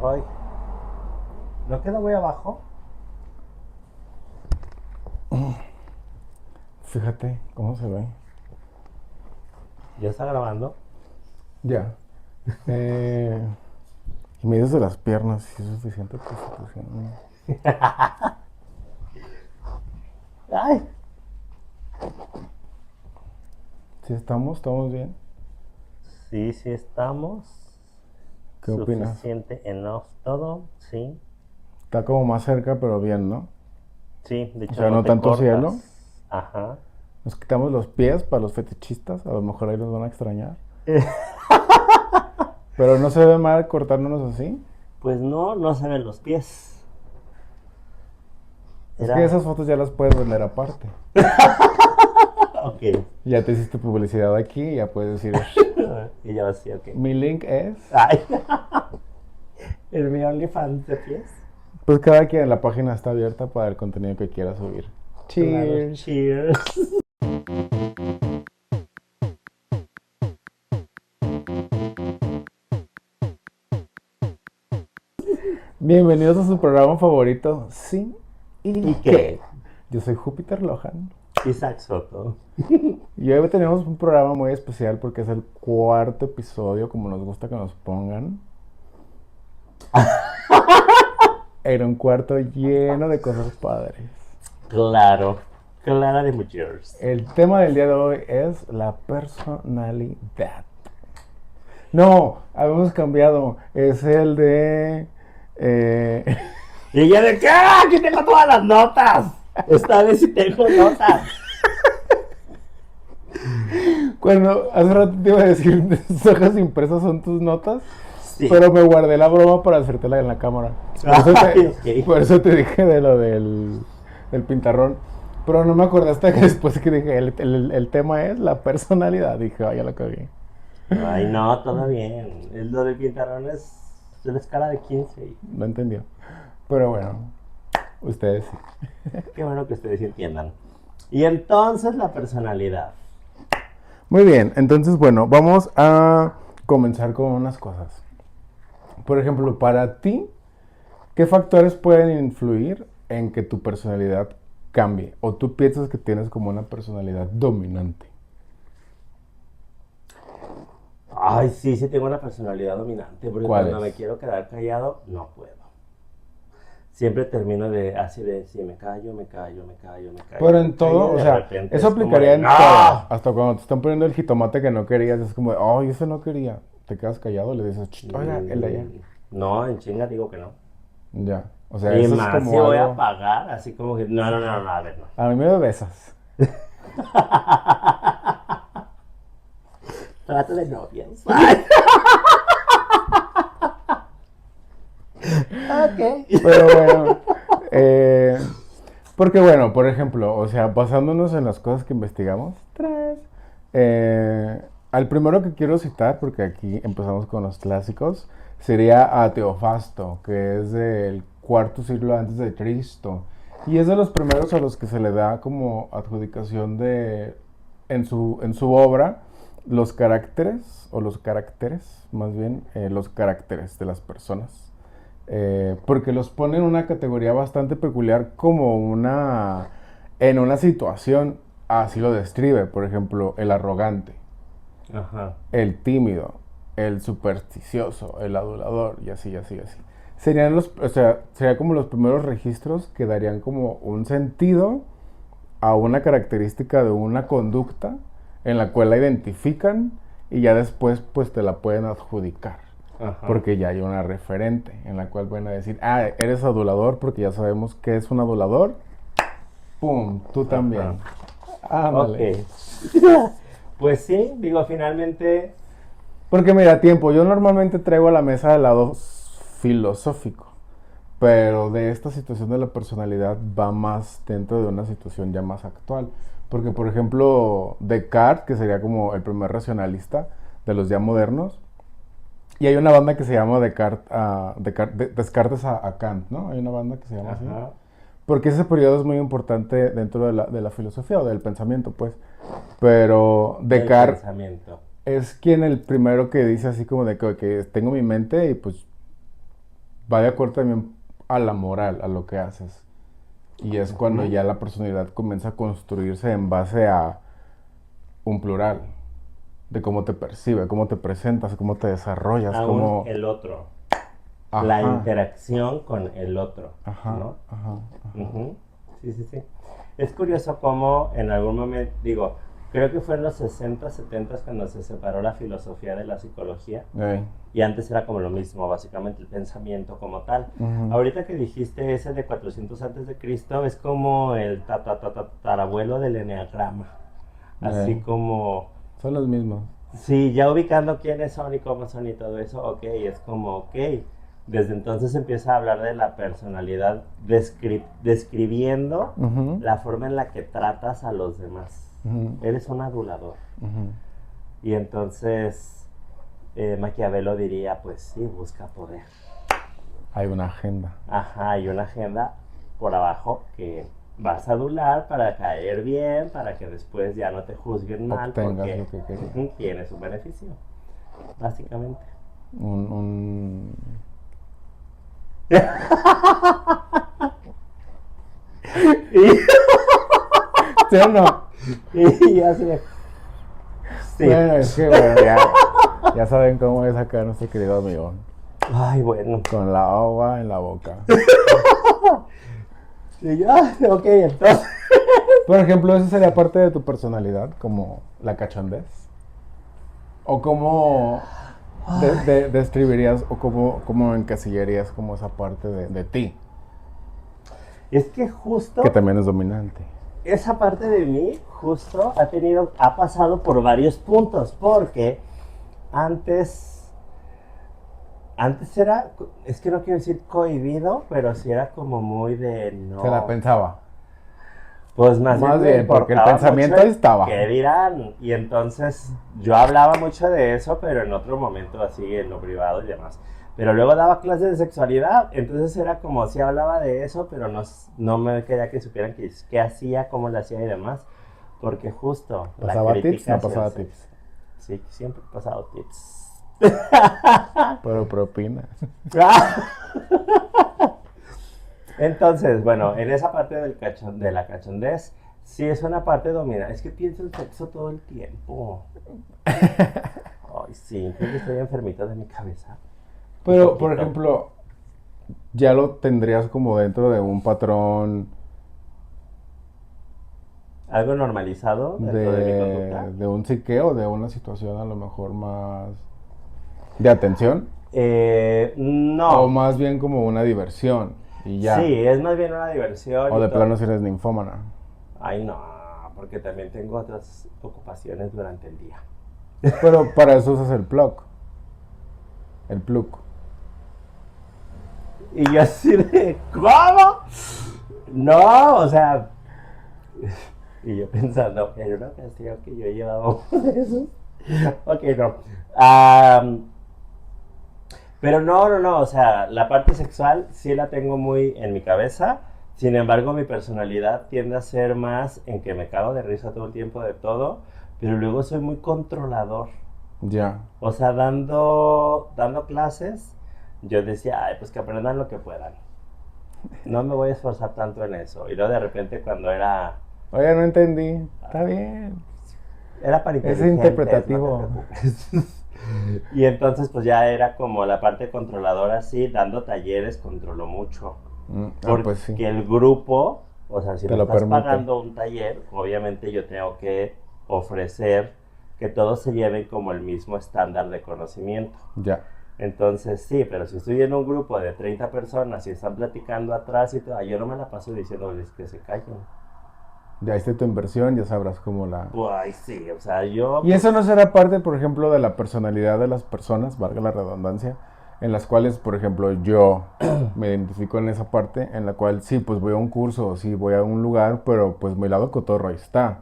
Ay, ¿no queda muy abajo? Fíjate cómo se ve. ¿Ya está grabando? Ya. Y me dices de las piernas, si es suficiente prostitución. Ay, Si estamos bien. sí, sí estamos. ¿Qué opinas? Suficiente, enough, todo, sí. Está como más cerca, pero bien, ¿no? Sí, de O hecho sea, no no te tanto cielo. cortas. Ajá. Nos quitamos los pies para los fetichistas. A lo mejor ahí los van a extrañar. Pero no se ve mal cortándonos así. Pues no, no se ven los pies. Es que Era. esas fotos ya las puedes vender aparte. Ok. Ya te hiciste publicidad aquí y ya puedes decir, Y ya así, ok. mi link es... Ay, el mi OnlyFans de pies. Pues cada quien, la página está abierta para el contenido que quiera subir. Claro, Cheers. cheers. Bienvenidos a su programa favorito, Sí y ¿Y qué. qué? Yo soy Júpiter Lohan Isaac Soto. y hoy tenemos un programa muy especial porque es el cuarto episodio, como nos gusta que nos pongan. Era un cuarto lleno de cosas padres. Claro, Clara de Mujeres. El tema del día de hoy es la personalidad. No, habíamos cambiado. Es el de... eh, Y ella de que aquí tengo todas las notas. Esta vez sí tengo notas. Cuando hace rato te iba a decir, tus hojas impresas son tus notas, Sí. pero me guardé la broma para hacértela en la cámara. Ay, ok. Por eso te dije de lo del pintarrón. Pero no me acordé hasta que después que dije, el tema es la personalidad. Dije, ay, ya la cagué. Ay, no, todo bien. Lo del pintarón es de la escala de 15. No entendió. Pero bueno, ustedes sí. Qué bueno que ustedes entiendan. Y entonces la personalidad. Muy bien, entonces bueno, vamos a comenzar con unas cosas. Por ejemplo, para ti, ¿qué factores pueden influir en que tu personalidad cambie? ¿O tú piensas que tienes como una personalidad dominante? Ay, sí, sí tengo una personalidad dominante, porque ¿Cuál cuando me es? quiero quedar callado, no puedo. Siempre termino de así de, sí, me callo, me callo, me callo, me callo, Pero me en callo, todo, y o de sea, repente eso es como aplicaría de, en ¡no! todo. Hasta cuando te están poniendo el jitomate que no querías, es como de, ay, ese no quería. Te quedas callado, le dices, oiga, el de allá. No, en chinga digo que no. Ya, o sea, Y eso es más si como voy a algo... pagar, así como que, no, no, no, no, a ver, no. A mí me besas. Trato de novios. Ok. Pero bueno, porque bueno, por ejemplo, o sea, basándonos en las cosas que investigamos, al primero que quiero citar, porque aquí empezamos con los clásicos, sería a Teofasto, que es del cuarto siglo antes de Cristo. Y es de los primeros a los que se le da como adjudicación de, en su obra, los caracteres, o los caracteres, más bien, los caracteres de las personas. Porque los pone en una categoría bastante peculiar como en una situación, así lo describe, por ejemplo, el arrogante, Ajá. el tímido, el supersticioso, el adulador, y así, así, así. Serían o sea, sería como los primeros registros que darían como un sentido a una característica de una conducta en la cual la identifican y ya después pues te la pueden adjudicar. Ajá. Porque ya hay una referente en la cual van a decir, ah, eres adulador porque ya sabemos que es un adulador. ¡Pum! Tú Ajá. también. Ok. Ándale. Pues sí, digo, finalmente. Porque mira, tiempo, yo normalmente traigo a la mesa el lado filosófico, pero de esta situación de la personalidad va más dentro de una situación ya más actual. Porque, por ejemplo, Descartes, que sería como el primer racionalista de los ya modernos, y hay una banda que se llama Descartes a Kant, ¿no? Hay una banda que se llama así. Ajá. Porque ese periodo es muy importante dentro de la filosofía o del pensamiento, pues. Pero Del Descartes pensamiento. es quien el primero que dice así como de que tengo mi mente y pues va de acuerdo también a la moral, a lo que haces. Y es cuando ya la personalidad comienza a construirse en base a un plural, de cómo te percibe, cómo te presentas, cómo te desarrollas, Aún cómo... el otro. La Ajá, interacción con el otro, ajá, ¿no? ajá, ajá. Ujú. Sí, sí, sí. Es curioso cómo en algún momento, digo, creo que fue en los 60, 70 cuando se separó la filosofía de la psicología. Ey, Y antes era como lo mismo, básicamente el pensamiento como tal. ujú, Ahorita que dijiste ese de 400 antes de Cristo, es como el tatarabuelo del eneagrama. Así ey. como, Son los mismos. sí, ya ubicando quiénes son y cómo son y todo eso, ok, es como, ok. Desde entonces empieza a hablar de la personalidad describiendo Ujú, la forma en la que tratas a los demás. ujú, Eres un adulador. ujú. Y entonces Maquiavelo diría, pues sí, busca poder. Hay una agenda. Ajá, hay una agenda por abajo que vas a adular para caer bien, para que después ya no te juzguen mal Obtengas porque lo que querías. tienes un beneficio, básicamente. Un... ¿Sí o no? Y así, sí. Bueno, es que bueno, ya saben cómo es acá nuestro querido amigo. Ay, bueno. Con la agua en la boca. Y yo, ok, entonces. Por ejemplo, ¿eso sería parte de tu personalidad? Como la cachondez. ¿O cómo describirías o cómo encasillarías como esa parte de ti? Es que Que justo también es dominante. esa parte de mí, justo, ha pasado por varios puntos, porque antes, antes era, es que no quiero decir cohibido, pero sí era como muy de Se la no. pensaba. Pues más bien Más me bien, porque el importaba mucho pensamiento ahí el estaba. qué dirán. Y entonces yo hablaba mucho de eso, pero en otro momento así, en lo privado y demás. Pero luego daba clases de sexualidad, entonces era como si hablaba de eso, pero no me quería que supieran qué hacía, cómo lo hacía y demás. Porque justo la ¿Pasaba tips? crítica No hacia el pasaba sexo. tips. Sí, siempre he pasado tips. Pero propina. Entonces, bueno, en esa parte de la cachondez, sí es una parte dominante. Es que pienso en sexo todo el tiempo. Ay, sí, creo que estoy enfermito de mi cabeza. Un Pero, por poquito. ejemplo, ya lo tendrías como dentro de un patrón Algo normalizado dentro de mi conducta. de un psiqueo, de una situación a lo mejor más de atención, o No. más bien como una diversión y ya, Sí, es más bien una diversión o y de todo. plano si eres ninfómana. Ay, no, porque también tengo otras ocupaciones durante el día. Pero para eso usas el plug. Y yo así de, ¿cómo? No, o sea, y yo pensando, en una ocasión que yo llevaba uno de esos. Ok, no. Pero no, o sea, la parte sexual sí la tengo muy en mi cabeza. Sin embargo, mi personalidad tiende a ser más en que me cago de risa todo el tiempo de todo, pero luego soy muy controlador. Ya, O sea, dando clases, yo decía, ay, pues que aprendan lo que puedan. No me voy a esforzar tanto en eso. Y luego de repente cuando oye, no entendí, está bien, era para es inteligentes, no te interpretativo. preocupes. Y entonces pues ya era como la parte controladora, sí, dando talleres controló mucho. Pues sí, Porque el grupo, o sea, si te me lo estás permite, pagando un taller, obviamente yo tengo que ofrecer que todos se lleven como el mismo estándar de conocimiento. ya. Entonces sí, pero si estoy en un grupo de 30 personas y están platicando atrás y todo, yo no me la paso diciéndoles que se callen. Ya hiciste tu inversión, ya sabrás cómo la... Pues sí, o sea, yo Y eso no pues será parte, por ejemplo, de la personalidad de las personas, valga la redundancia, en las cuales, por ejemplo, yo me identifico en esa parte, en la cual sí, pues voy a un curso, o sí voy a un lugar, pero pues mi lado cotorro ahí está.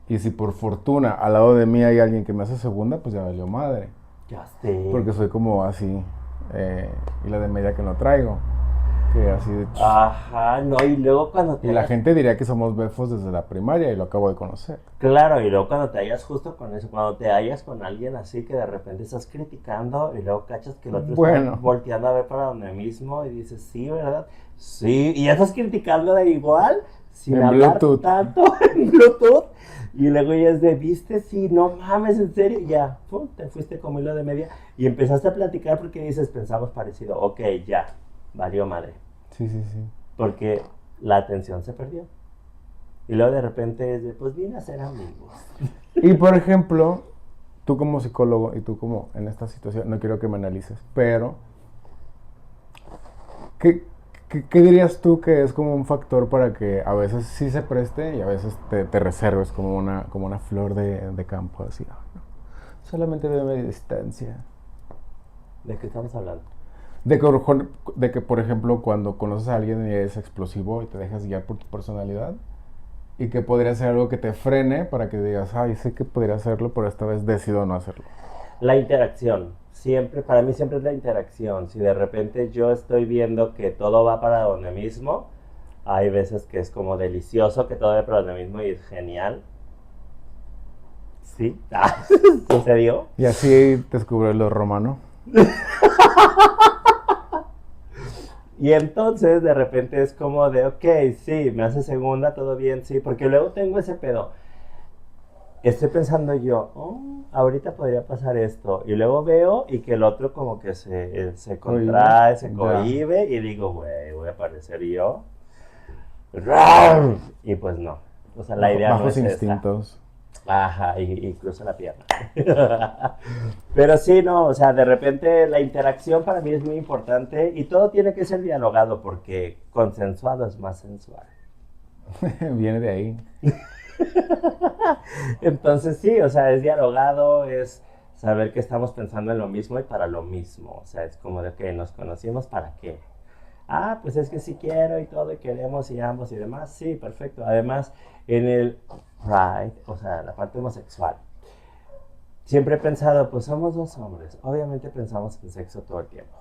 Y si por fortuna al lado de mí hay alguien que me hace segunda, pues ya valió madre. ya sé. Porque soy como así, y la de media que no traigo. que así de... Ajá, no, y luego cuando Y la gente diría que somos befos desde la primaria y lo acabo de conocer. Claro, y luego cuando te hallas justo con eso, cuando te hallas con alguien así que de repente estás criticando y luego cachas que el otro está Bueno, volteando a ver para donde mismo y dices, sí, ¿verdad? Sí, y ya estás criticando de igual, sin en hablar Bluetooth. tanto en Bluetooth, y luego ya es de, viste, sí, no mames, en serio, y ya, pum, te fuiste como hilo de media y empezaste a platicar porque dices, pensamos parecido, ok, ya, valió madre, Sí, sí, sí. porque la atención se perdió. Y luego de repente es de, pues vine a ser amigos. Y por ejemplo, tú como psicólogo y tú como en esta situación, no quiero que me analices, pero ¿qué, qué dirías tú que es como un factor para que a veces sí se preste y a veces te reserves como una flor de campo así? "Ay, no, solamente de media distancia. ¿De qué estamos hablando? De que, por ejemplo, cuando conoces a alguien y es explosivo y te dejas guiar por tu personalidad, y que podría ser algo que te frene para que digas, ay, sé que podría hacerlo, pero esta vez decido no hacerlo. La interacción. Siempre, para mí siempre es la interacción. Si de repente yo estoy viendo que todo va para donde mismo, hay veces que es como delicioso que todo va para donde mismo y es genial. Sí, sucedió. Y así descubres lo romano. Y entonces de repente es como de, ok, sí, me hace segunda, todo bien, sí, porque luego tengo ese pedo. Estoy pensando yo, oh, ahorita podría pasar esto. Y luego veo y que el otro como que se Cohibe. contrae, se Ya. cohíbe y digo, güey, voy a aparecer yo. Y pues no. O sea, la idea no Bajos es esa. instintos. Ajá, y cruza la pierna. Pero sí, no, o sea, de repente la interacción para mí es muy importante y todo tiene que ser dialogado porque consensuado es más sensual. Viene de ahí. Entonces sí, o sea, es dialogado, es saber que estamos pensando en lo mismo y para lo mismo. O sea, es como de que nos conocimos para qué. Ah, pues es que sí quiero y todo y queremos y ambos y demás. Sí, perfecto. Además, en el Pride, o sea, la parte homosexual, siempre he pensado, pues somos dos hombres. Obviamente pensamos en sexo todo el tiempo.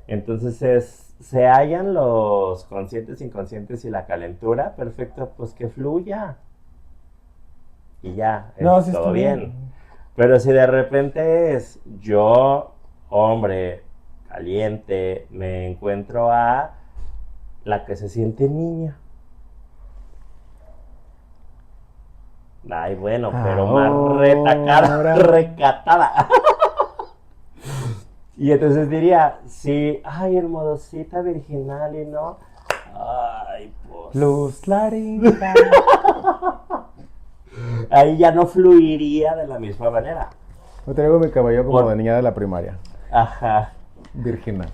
Entonces se hallan los conscientes, inconscientes y la calentura. Perfecto, pues que fluya. Y ya, No, es sí está todo bien. bien. Pero si de repente es yo, hombre, caliente, me encuentro a la que se siente niña. Ay, bueno, pero más retacada, Ahora. recatada. Y entonces diría, sí, ay, hermosita virginal y no. Ay, pues. Luz clarita. Ahí ya no fluiría de la misma manera. Me traigo mi cabello como de Por, niña de la primaria. ajá. Virginal.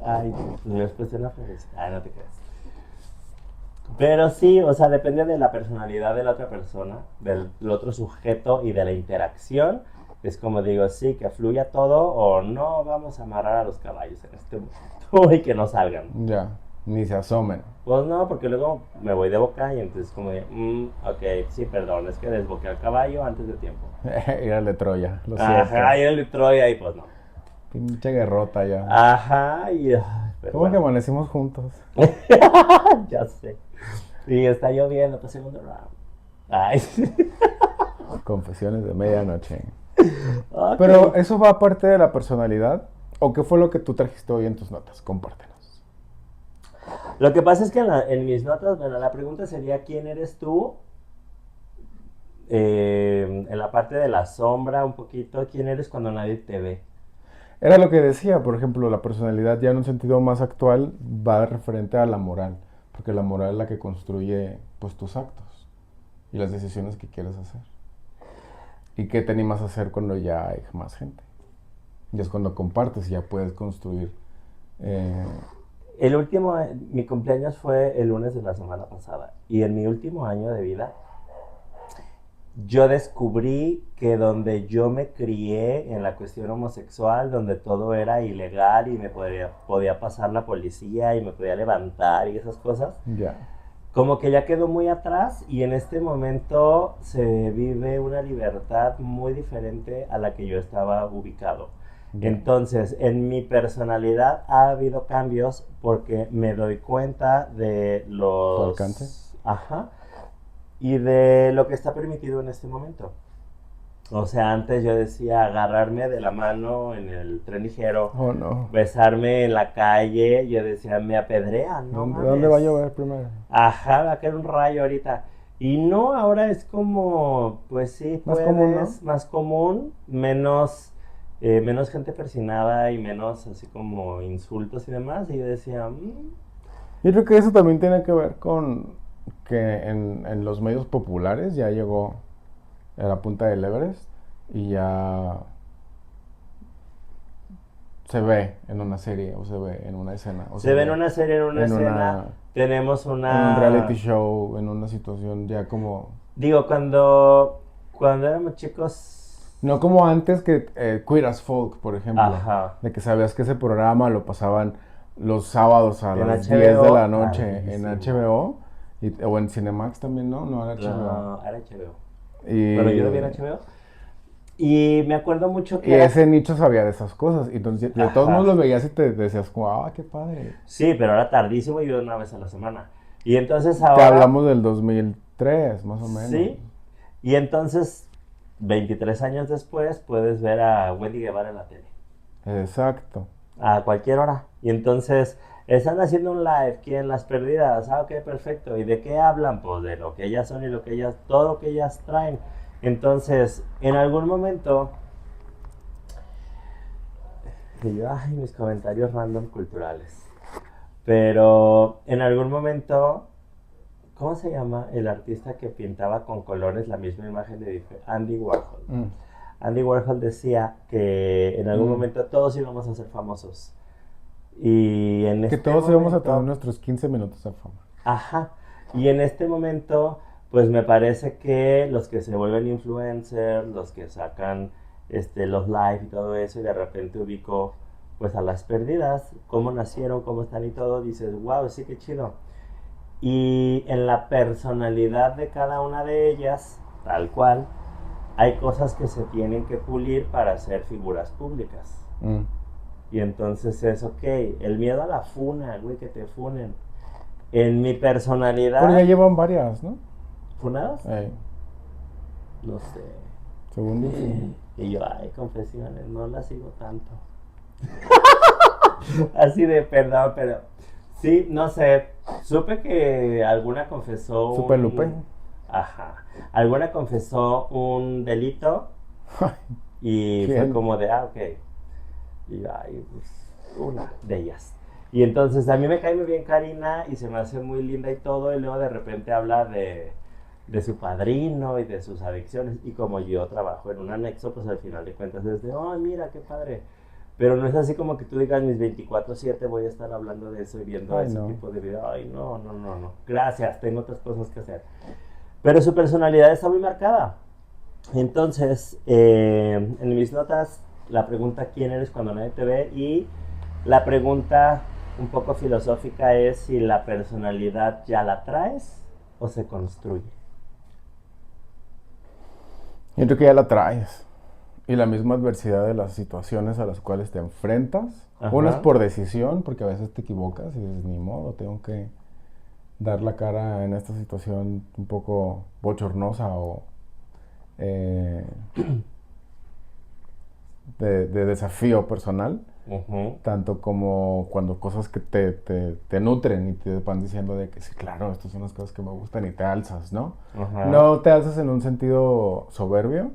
Ay, me expresé una flores. Ay, no te creas. Pero sí, o sea, depende de la personalidad de la otra persona, del otro sujeto y de la interacción. Es como digo, sí, que fluya todo o no vamos a amarrar a los caballos en este momento y que no salgan. Ya. Ni se asomen. Pues no, porque luego me voy de boca y entonces como de, ok, sí, perdón, es que desboqué al caballo antes de tiempo. Era de Troya, lo Ajá, siento. y el de Troya y pues no. Pinche guerrota ya. Ajá, y pero ¿Cómo que bueno, amanecimos juntos? ya sé. Y está lloviendo, pues segundo round. Ay, Confesiones de medianoche. ok. Pero eso va aparte de la personalidad. ¿O qué fue lo que tú trajiste hoy en tus notas? Compártenos. Lo que pasa es que en mis notas, bueno, la pregunta sería ¿quién eres tú? En la parte de la sombra un poquito, ¿quién eres cuando nadie te ve? Era lo que decía, por ejemplo, la personalidad ya en un sentido más actual va referente a la moral, porque la moral es la que construye pues tus actos y las decisiones que quieres hacer. ¿Y qué te animas a hacer cuando ya hay más gente? Y es cuando compartes y ya puedes construir. eh, El último, mi cumpleaños fue el lunes de la semana pasada y en mi último año de vida yo descubrí que donde yo me crié en la cuestión homosexual, donde todo era ilegal y podía pasar la policía y me podía levantar y esas cosas, ya. como que ya quedó muy atrás y en este momento se vive una libertad muy diferente a la que yo estaba ubicado. Ya. Entonces, en mi personalidad ha habido cambios porque me doy cuenta de ¿Tu alcance? los... Ajá. Y de lo que está permitido en este momento. O sea, antes yo decía agarrarme de la mano en el tren ligero, Oh, no. besarme en la calle, yo decía, me apedrean, no ¿Dónde va a mames. llover primero? Ajá, va a caer un rayo ahorita. Y no, ahora es como, pues sí, Más común, ¿no? puedes, más común, menos gente persinada y menos así como insultos y demás. Y yo decía, Yo creo que eso también tiene que ver con que en los medios populares ya llegó a la punta del Everest y ya se ve en una serie o se ve en una escena o se se ve en ve una serie, en una en escena, una tenemos en un reality una... show, en una situación ya como Digo, cuando éramos chicos, no como antes que Queer as Folk, por ejemplo, ajá, de que sabías que ese programa lo pasaban los sábados a en las 10 de la HBO, noche en padrísimo. HBO o en Cinemax también, ¿no? No era HBO. No, era HBO. Bueno, yo lo vi en Y HBO. Y me acuerdo mucho que Y era... ese nicho sabía de esas cosas. Y entonces, de todos modos Ajá. lo veías y te decías, como, ah, qué padre. Sí, pero era tardísimo y yo una vez a la semana. Y entonces Te ahora, hablamos del 2003 más o menos. sí. Y entonces, 23 años después, puedes ver a Wendy Guevara en la tele. Exacto. A cualquier hora. Y entonces, están haciendo un live, ¿quién? Las perdidas. Ah, ok, perfecto. ¿Y de qué hablan? Pues de lo que ellas son y lo que ellas, todo lo que ellas traen. Entonces, en algún momento, y yo, ay, mis comentarios random culturales. Pero en algún momento, ¿cómo se llama el artista que pintaba con colores la misma imagen de Andy Warhol? Mm, Andy Warhol decía que en algún mm. momento todos íbamos a ser famosos. Y en Que este todos íbamos a tener momento, nuestros 15 minutos de fama. ajá, y en este momento, pues me parece que los que se vuelven influencers, los que sacan los live y todo eso, y de repente ubico pues a las perdidas, cómo nacieron, cómo están y todo, dices, wow, sí que chido. Y en la personalidad de cada una de ellas, tal cual, hay cosas que se tienen que pulir para ser figuras públicas. Mm. Y entonces es ok, el miedo a la funa, güey, que te funen. En mi Pero ya personalidad, llevan varias, ¿no? ¿funadas? Ey, No sé. según dicen. Y yo, ay, confesiones, no las sigo tanto. Así de perdón, pero sí, no sé. Supe que alguna confesó Super Lupe. un. Ajá. Alguna confesó un delito y fue ¿Quién? como de, ah, ok. Y yo, ay, pues, una de ellas. Y entonces a mí me cae muy bien Karina y se me hace muy linda y todo. Y luego de repente habla de su padrino y de sus adicciones. Y como yo trabajo en un anexo, pues al final de cuentas es de, oh, mira, qué padre. Pero no es así como que tú digas mis 24/7 voy a estar hablando de eso y viendo Ay, ese no. tipo de video. Ay, no, no, no, no. Gracias, tengo otras cosas que hacer. Pero su personalidad está muy marcada. Entonces, en mis notas, la pregunta ¿quién eres cuando nadie te ve? Y la pregunta un poco filosófica es si la personalidad ya la traes o se construye. Yo creo que ya la traes. Y la misma adversidad de las situaciones a las cuales te enfrentas. Unas Ajá. por decisión, porque a veces te equivocas y dices, ni modo, tengo que dar la cara en esta situación un poco bochornosa o eh, de desafío personal, Ujú. tanto como cuando cosas que te nutren y te van diciendo de que sí, claro, estas son las cosas que me gustan y te alzas, ¿no? Ajá. No te alzas en un sentido soberbio,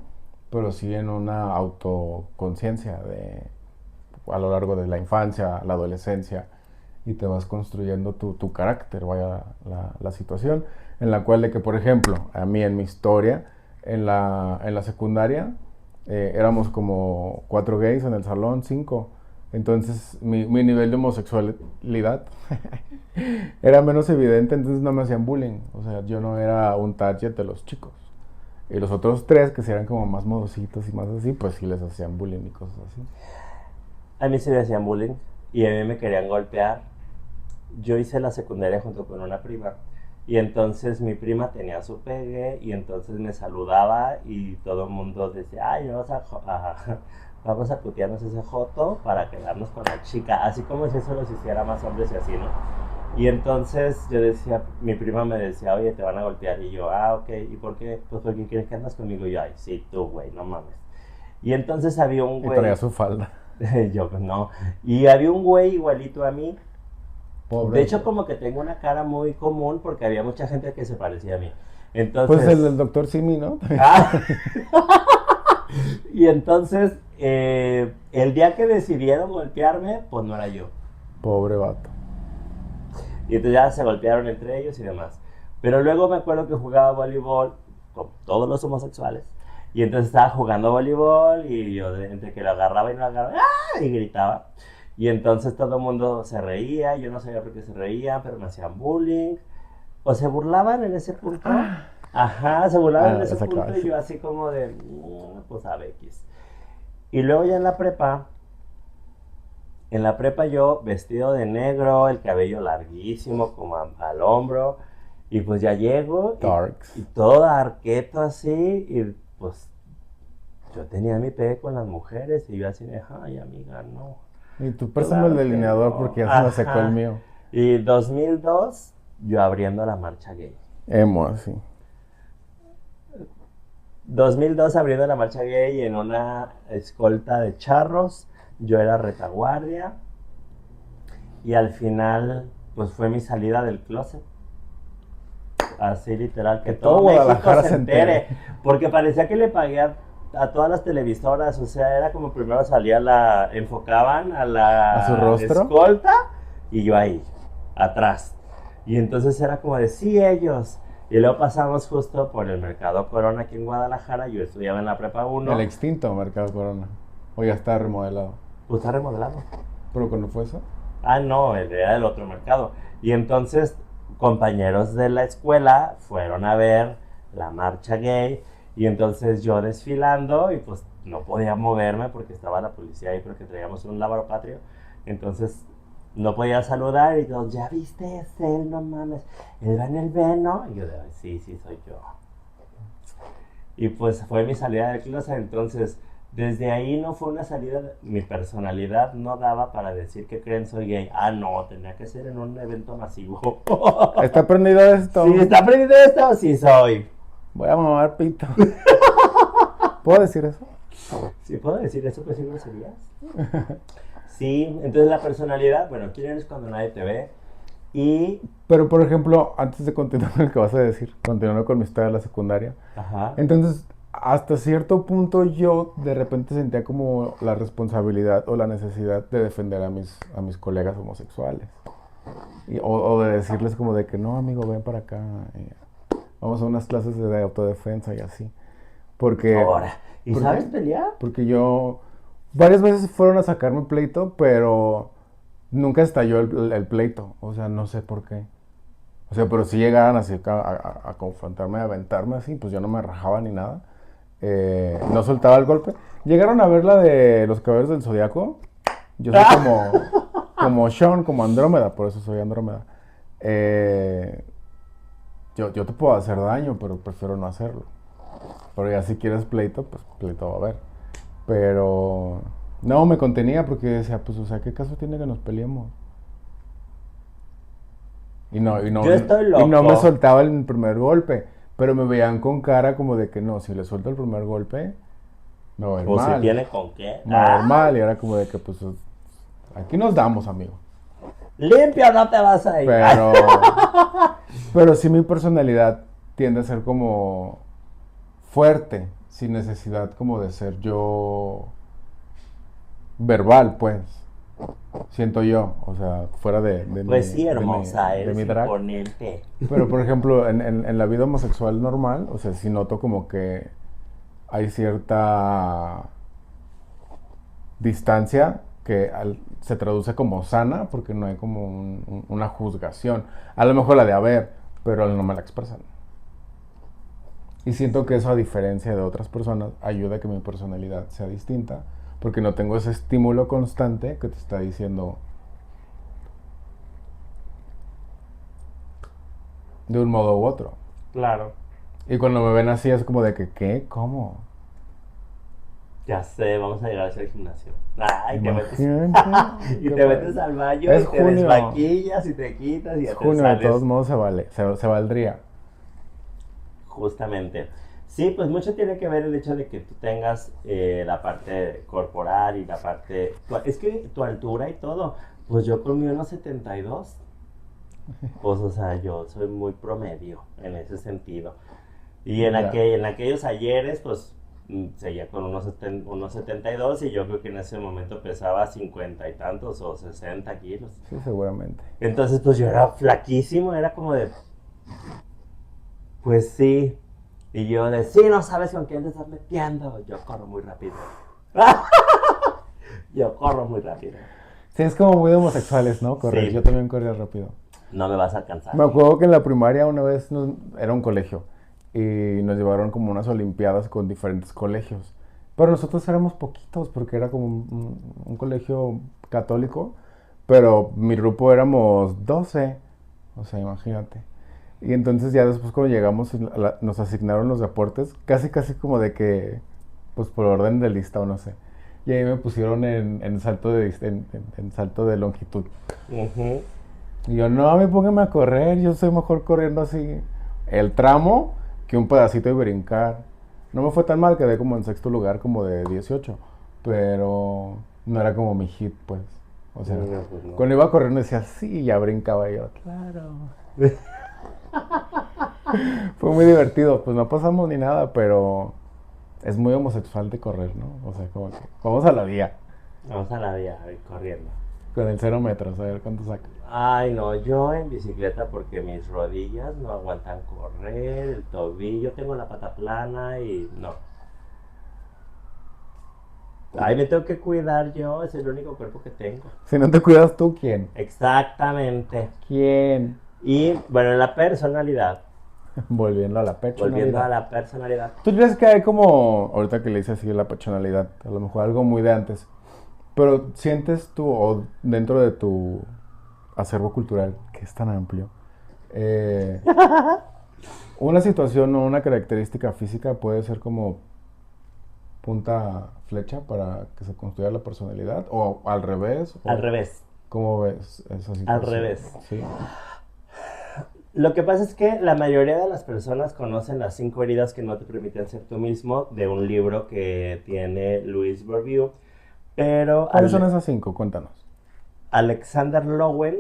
pero sí en una autoconciencia de a lo largo de la infancia, la adolescencia, y te vas construyendo tu carácter, vaya la situación, en la cual de que, por ejemplo, a mí en mi historia, en la secundaria, éramos como 4 gays en el salón, 5. Entonces mi nivel de homosexualidad era menos evidente, entonces no me hacían bullying. O sea, yo no era un target de los chicos. Y los otros 3, que sí eran como más modositos y más así, pues sí les hacían bullying y cosas así. A mí se me hacían bullying y a mí me querían golpear. Yo hice la secundaria junto con una prima y entonces mi prima tenía su pegue y entonces me saludaba y todo el mundo decía, ay, vas vamos a putearnos ese joto para quedarnos con la chica, así como si eso los hiciera más hombres y así, ¿no? Y entonces yo decía, mi prima me decía, oye, te van a golpear. Y yo, ah, ok, ¿y por qué? Pues porque quieres que andas conmigo. Y yo, ay, sí, tú, güey, no mames. Y entonces había un Y traía güey, su falda. yo, pues no. Y había un güey igualito a mí. De Pobre hecho, güey. como que tengo una cara muy común porque había mucha gente que se parecía a mí. Pues el Entonces, del doctor Simi, ¿no? ah, y entonces, el día que decidieron golpearme, pues no era yo. Pobre vato. Y entonces ya se golpearon entre ellos y demás. Pero luego me acuerdo que jugaba voleibol con todos los homosexuales. Y entonces estaba jugando voleibol y yo entre que lo agarraba y no lo agarraba, ¡ah! Y gritaba. Y entonces todo el mundo se reía, yo no sabía por qué se reían, pero me hacían bullying. O se burlaban en ese punto. Ajá, se burlaban en ese Esa punto y clase. yo así como de, pues a ver, X. Y luego ya en la prepa yo vestido de negro, el cabello larguísimo como al hombro, y pues ya llego y Darks. todo arqueto así, y pues yo tenía mi pegue con las mujeres, y yo así de, ay amiga, no, Y tú préstame el claro que delineador no, porque ya se me secó el ajá. mío. Y 2002, yo abriendo la marcha gay. Emo, así. 2002 abriendo la marcha gay en una escolta de charros, yo era retaguardia, y al final, pues fue mi salida del closet. Así literal, que Que todo todo México Guadalajara se se entere. entere. Porque parecía que le pagué a todas las televisoras. O sea, era como primero salía enfocaban a A su la rostro. escolta y yo ahí, atrás. Y entonces era como de, sí, ellos. Y luego pasamos justo por el Mercado Corona aquí en Guadalajara. Yo estudiaba en la prepa El 1. extinto Mercado Corona. O ya está remodelado. Pues está remodelado. ¿Pero cuando fue eso? Ah, no, era del otro mercado. Y entonces compañeros de la escuela fueron a ver la marcha gay y entonces yo desfilando y pues no podía moverme porque estaba la policía ahí porque traíamos un lábaro patrio. Entonces no podía saludar y todos, ¿ya viste? Es él, no mames. Él va en el Veno. Y yo de, sí, sí, soy yo. Y pues fue mi salida del closet, entonces desde ahí no fue una salida, mi personalidad no daba para decir que creen soy gay. Ah, no, tenía que ser en un evento masivo. ¿Está prendido esto? Sí, ¿está aprendiendo esto? Sí soy. Voy a mamar pito. ¿Puedo decir eso? ¿Sí puedo decir eso? Pues sí, groserías. Sí, entonces la personalidad, bueno, ¿quién eres cuando nadie te ve? Y, Pero, por ejemplo, antes de continuar con lo que vas a decir, continuando con mi historia de la secundaria. ajá, Entonces, hasta cierto punto yo de repente sentía como la responsabilidad o la necesidad de defender a mis colegas homosexuales. O de decirles como de que no, amigo, ven para acá. Vamos a unas clases de autodefensa y así. Porque, ahora. ¿Y porque, sabes pelear? porque yo varias veces fueron a sacarme pleito, pero nunca estalló el pleito. O sea, no sé por qué. O sea, pero si llegaran así a confrontarme, a aventarme así, pues yo no me rajaba ni nada. No soltaba el golpe. Llegaron a ver la de los Caballeros del Zodiaco. Yo soy como Sean, como Andrómeda, por eso soy Andrómeda. Eh, yo te puedo hacer daño, pero prefiero no hacerlo. Pero ya si quieres pleito, pues pleito va a haber. Pero no, me contenía porque decía, pues, o sea, ¿qué caso tiene que nos peleemos? Y no, y no, Yo estoy y no me loco. soltaba el primer golpe. Pero me veían con cara como de que no, si le suelto el primer golpe, me va a ir O si mal. tiene con qué. Me va a ir ¡Ah! mal. Y era como de que, pues, aquí nos damos, amigo. Limpio, no te vas a ir. Pero, pero sí mi personalidad tiende a ser como fuerte, sin necesidad como de ser yo verbal, pues. Siento yo, o sea, fuera Pues sí, hermosa, de mi eres drag. imponente. Pero, por ejemplo, en la vida homosexual normal, o sea, sí noto como que hay cierta distancia que se traduce como sana porque no hay como una juzgación. A lo mejor la de haber, pero no me la expresan. Y siento que eso, a diferencia de otras personas, ayuda a que mi personalidad sea distinta porque no tengo ese estímulo constante que te está diciendo de un modo u otro. Claro. Y cuando me ven así es como de que, ¿qué? ¿Cómo? Ya sé, vamos a llegar a hacer gimnasio. Ay, te metes. Imagínate. Y qué te metes padre. al baño Es y te junio. desmaquillas y te quitas y Es ya te junio, de todos sales. modos se vale, se valdría. Justamente. Sí, pues mucho tiene que ver el hecho de que tú tengas la parte corporal y la parte... Es que tu altura y todo, pues yo con mi 1,72, pues o sea, yo soy muy promedio en ese sentido. Y Ya. en aquellos ayeres, pues seguía con unos 72 y yo creo que en ese momento pesaba 50 y tantos o 60 kilos. Sí, seguramente. Entonces, pues yo era flaquísimo, era como de, pues sí. Y yo de, sí, no sabes con quién te estás metiendo. Yo corro muy rápido. Yo corro muy rápido. Sí, es como muy de homosexuales, ¿no? Correr. Sí, Yo también corría rápido. no me vas a alcanzar. Me acuerdo que en la primaria una vez era un colegio y nos llevaron como unas olimpiadas con diferentes colegios. Pero nosotros éramos poquitos porque era como un colegio católico, pero mi grupo éramos 12, o sea, imagínate. Y entonces ya después cuando llegamos nos asignaron los deportes, casi casi como de que, pues por orden de lista o no sé. Y ahí me pusieron en salto en salto de longitud. Ujú. Y yo, no, a mí póngame a correr, yo soy mejor corriendo así el tramo que un pedacito y brincar. No me fue tan mal, quedé como en sexto lugar, como de 18, pero no era como mi hit, pues. O sea, No, pues no. cuando iba corriendo decía, sí, ya brincaba yo, claro. Fue muy divertido, pues no pasamos ni nada, pero es muy homosexual de correr, ¿no? O sea, como que vamos a la vía, Vamos a la vía, a ver, corriendo. con el 0 metros, a ver cuánto saca. Ay, no, yo en bicicleta porque mis rodillas no aguantan correr, el tobillo, tengo la pata plana y no. Ay, me tengo que cuidar yo, es el único cuerpo que tengo. Si no te cuidas tú, ¿quién? Exactamente. ¿Quién? Y bueno, en la personalidad, Volviendo a la volviendo a personalidad. la personalidad, ¿Tú crees que hay como, ahorita que le dices así la personalidad, a lo mejor algo muy de antes, pero sientes tú, o dentro de tu acervo cultural, que es tan amplio, eh, una situación o una característica física puede ser como punta flecha para que se construya la personalidad, o al revés, al o revés, cómo ves esa al situación? revés. Sí. Lo que pasa es que la mayoría de las personas conocen las 5 heridas que no te permiten ser tú mismo de un libro que tiene Louis Bourdieu, pero ¿Cuáles son esas 5? Cuéntanos. Alexander Lowen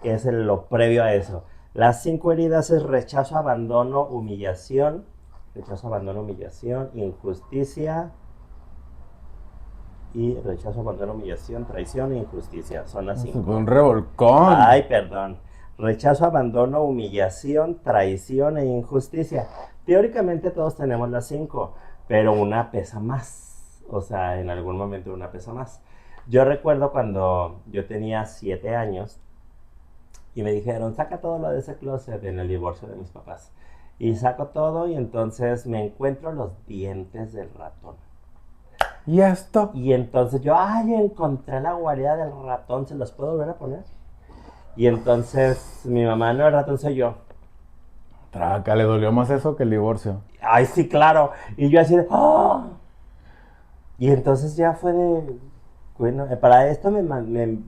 es lo previo a eso. Las 5 heridas es rechazo, abandono, humillación, injusticia y rechazo, abandono, humillación, traición e injusticia. Son las Es 5. un revolcón. Ay, perdón. Rechazo, abandono, humillación, traición e injusticia. Teóricamente todos tenemos las 5, pero una pesa más. O sea, en algún momento una pesa más. Yo recuerdo cuando yo tenía 7 años y me dijeron, saca todo lo de ese closet en el divorcio de mis papás. Y saco todo y entonces me encuentro los dientes del ratón. ¿Y esto? Y entonces yo, ay, encontré la guarida del ratón, ¿se los puedo volver a poner? Y entonces mi mamá, no, el ratón soy yo. Traca, le dolió más eso que el divorcio. Ay, sí, claro. Y yo así de, ¡oh! Y entonces ya fue de, bueno, para esto me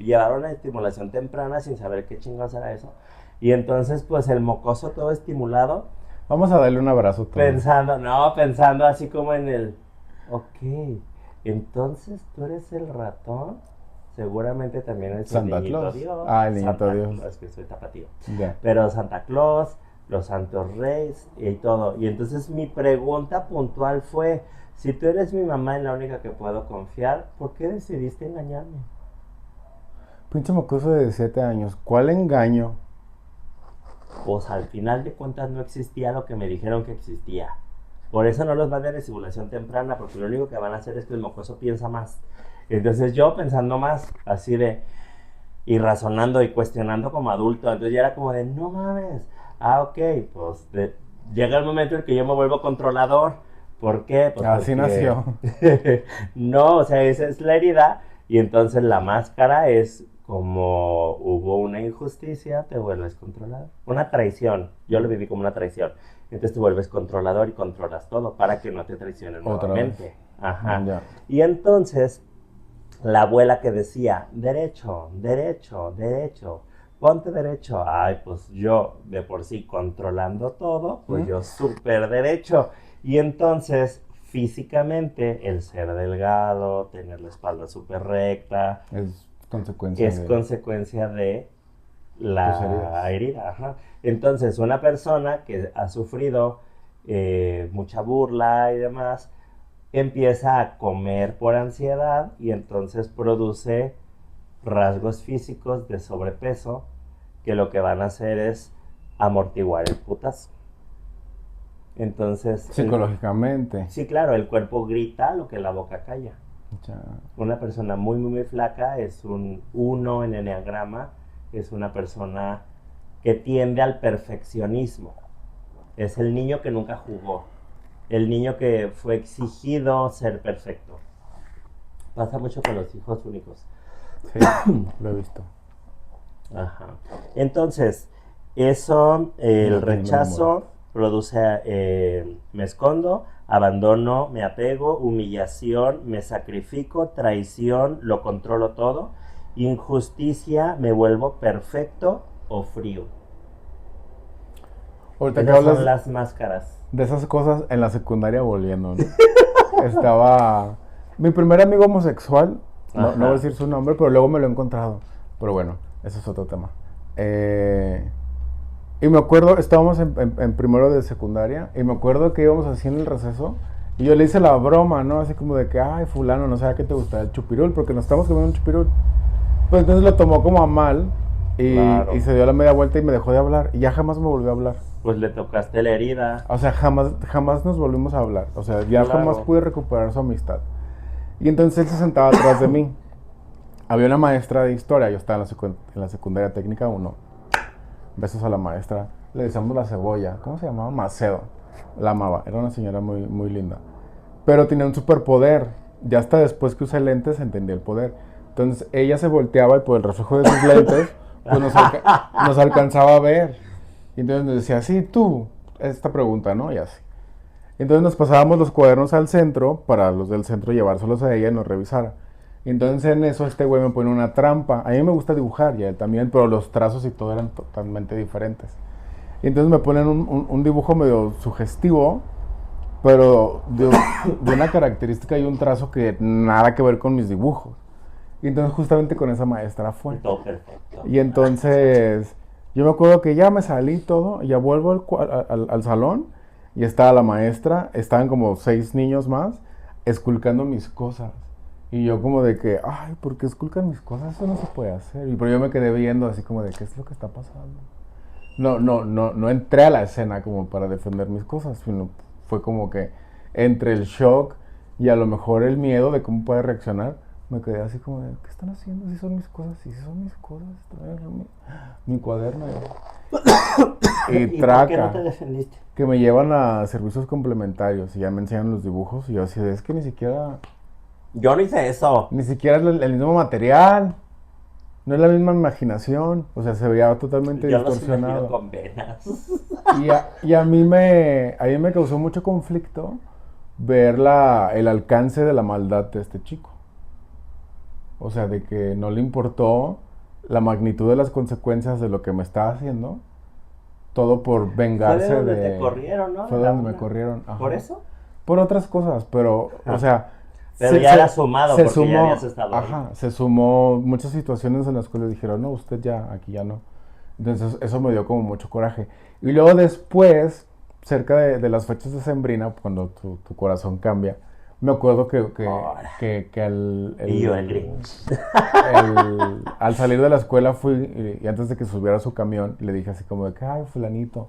llevaron a estimulación temprana sin saber qué chingados era eso. Y entonces, pues el mocoso todo estimulado, Vamos a darle un abrazo todos. pensando así como en el, ok, entonces tú eres el ratón, seguramente también eres el Santa niñito Claus. Dios. Ah, el niñito Santa Dios. Claus, que soy tapatío. Ya. Pero Santa Claus, los Santos Reyes y todo. Y entonces mi pregunta puntual fue, si tú eres mi mamá en la única que puedo confiar, ¿por qué decidiste engañarme? Pinche mocoso de 7 años. ¿Cuál engaño? Pues al final de cuentas no existía lo que me dijeron que existía. Por eso no los van a estimulación temprana, porque lo único que van a hacer es que el mocoso piensa más. Entonces yo pensando más, así de, y razonando y cuestionando como adulto, entonces ya era como de, no mames, ok, pues llega el momento en que yo me vuelvo controlador. ¿Por qué? Pues Así nació. no, o sea, esa es la herida y entonces la máscara es como hubo una injusticia, te vuelves controlador. Una traición, yo lo viví como una traición. Entonces te vuelves controlador y controlas todo para que no te traicionen Otra nuevamente. vez. Ajá. Ya. Y entonces, la abuela que decía, derecho, derecho, derecho, ponte derecho. Ay, pues yo de por sí controlando todo, pues ¿Mm? yo súper derecho. Y entonces, físicamente, el ser delgado, tener la espalda súper recta, Es consecuencia es de consecuencia de tus la heridas. herida. Ajá. Entonces, una persona que ha sufrido mucha burla y demás, empieza a comer por ansiedad y entonces produce rasgos físicos de sobrepeso que lo que van a hacer es amortiguar el putazo. Entonces, Psicológicamente. sí, claro, el cuerpo grita lo que la boca calla. Ya. Una persona muy, muy, muy flaca es un uno en enneagrama, es una persona que tiende al perfeccionismo. Es el niño que nunca jugó, el niño que fue exigido ser perfecto. Pasa mucho con los hijos únicos. Sí, lo he visto. Ajá. Entonces, eso, el No tienen amor. rechazo produce, me escondo, abandono, me apego, humillación, me sacrifico, traición, lo controlo todo, injusticia, me vuelvo perfecto o frío. Ahorita que Esas son hablas las máscaras. de esas cosas en la secundaria volviendo, ¿no? Estaba mi primer amigo homosexual, no voy a Ajá. decir su nombre, pero luego me lo he encontrado. Pero bueno, eso es otro tema. Y me acuerdo, estábamos en primero de secundaria, y me acuerdo que íbamos así en el receso, y yo le hice la broma, ¿no? Así como de que, ay, fulano, no sabía que te gustaba el chupirul, porque nos estábamos comiendo un chupirul. Pues entonces lo tomó como a mal, y Claro. se dio la media vuelta y me dejó de hablar, y ya jamás me volvió a hablar. Pues le tocaste la herida. O sea, jamás nos volvimos a hablar. O sea, ya jamás Claro. pude recuperar su amistad. Y entonces él se sentaba atrás de mí. Había una maestra de historia, yo estaba en la secundaria técnica 1. Besos a la maestra. Le decíamos la cebolla. ¿Cómo se llamaba? Macedo. La amaba. Era una señora muy, muy linda. Pero tenía un superpoder. Ya hasta después que usé lentes entendí el poder. Entonces ella se volteaba y por el reflejo de sus lentes, pues nos alcanzaba a ver. Y entonces nos decía, sí, tú, esta pregunta, ¿no? Y así. Entonces nos pasábamos los cuadernos al centro para los del centro llevárselos a ella y nos revisara. Entonces en eso este güey me pone una trampa. A mí me gusta dibujar y a él también, pero los trazos y todo eran totalmente diferentes. Y entonces me ponen un dibujo medio sugestivo, pero de una característica y un trazo que nada que ver con mis dibujos. Y entonces justamente con esa maestra Y fue. todo perfecto. Y entonces yo me acuerdo que ya me salí todo, y ya vuelvo al salón y estaba la maestra, estaban como 6 niños más esculcando mis cosas. Y yo como de que, ay, ¿por qué esculcan mis cosas? Eso no se puede hacer. Y pero yo me quedé viendo así como de, ¿qué es lo que está pasando? No entré a la escena como para defender mis cosas, sino fue como que entre el shock y a lo mejor el miedo de cómo puede reaccionar, me quedé así como de, ¿qué están haciendo? Si son mis cosas, si son mis cosas, mi cuaderno y ¿Y por qué no te traca, defendiste? que me llevan a servicios complementarios y ya me enseñan los dibujos y yo así de, es que Yo no hice eso. ni siquiera es el mismo material, no es la misma imaginación, o sea, se veía totalmente Yo los imagino distorsionado. con venas. A mí me causó mucho conflicto ver el alcance de la maldad de este chico. O sea, de que no le importó la magnitud de las consecuencias de lo que me estaba haciendo, todo por Fue de vengarse donde te de... corrieron, ¿no? Fue De la donde me una. corrieron, ¿Por ajá. eso? Por otras cosas, pero, o Ajá. sea, Pero ya era sumado porque ya habías estado ahí. se sumó muchas situaciones en las cuales dijeron, no, usted ya, aquí ya no. Entonces eso me dio como mucho coraje. Y luego después, cerca de las fechas de Sembrina, cuando tu corazón cambia, me acuerdo Ahora. que Y yo el Grinch. al salir de la escuela fui, y antes de que subiera a su camión, le dije así como de que, ay, fulanito,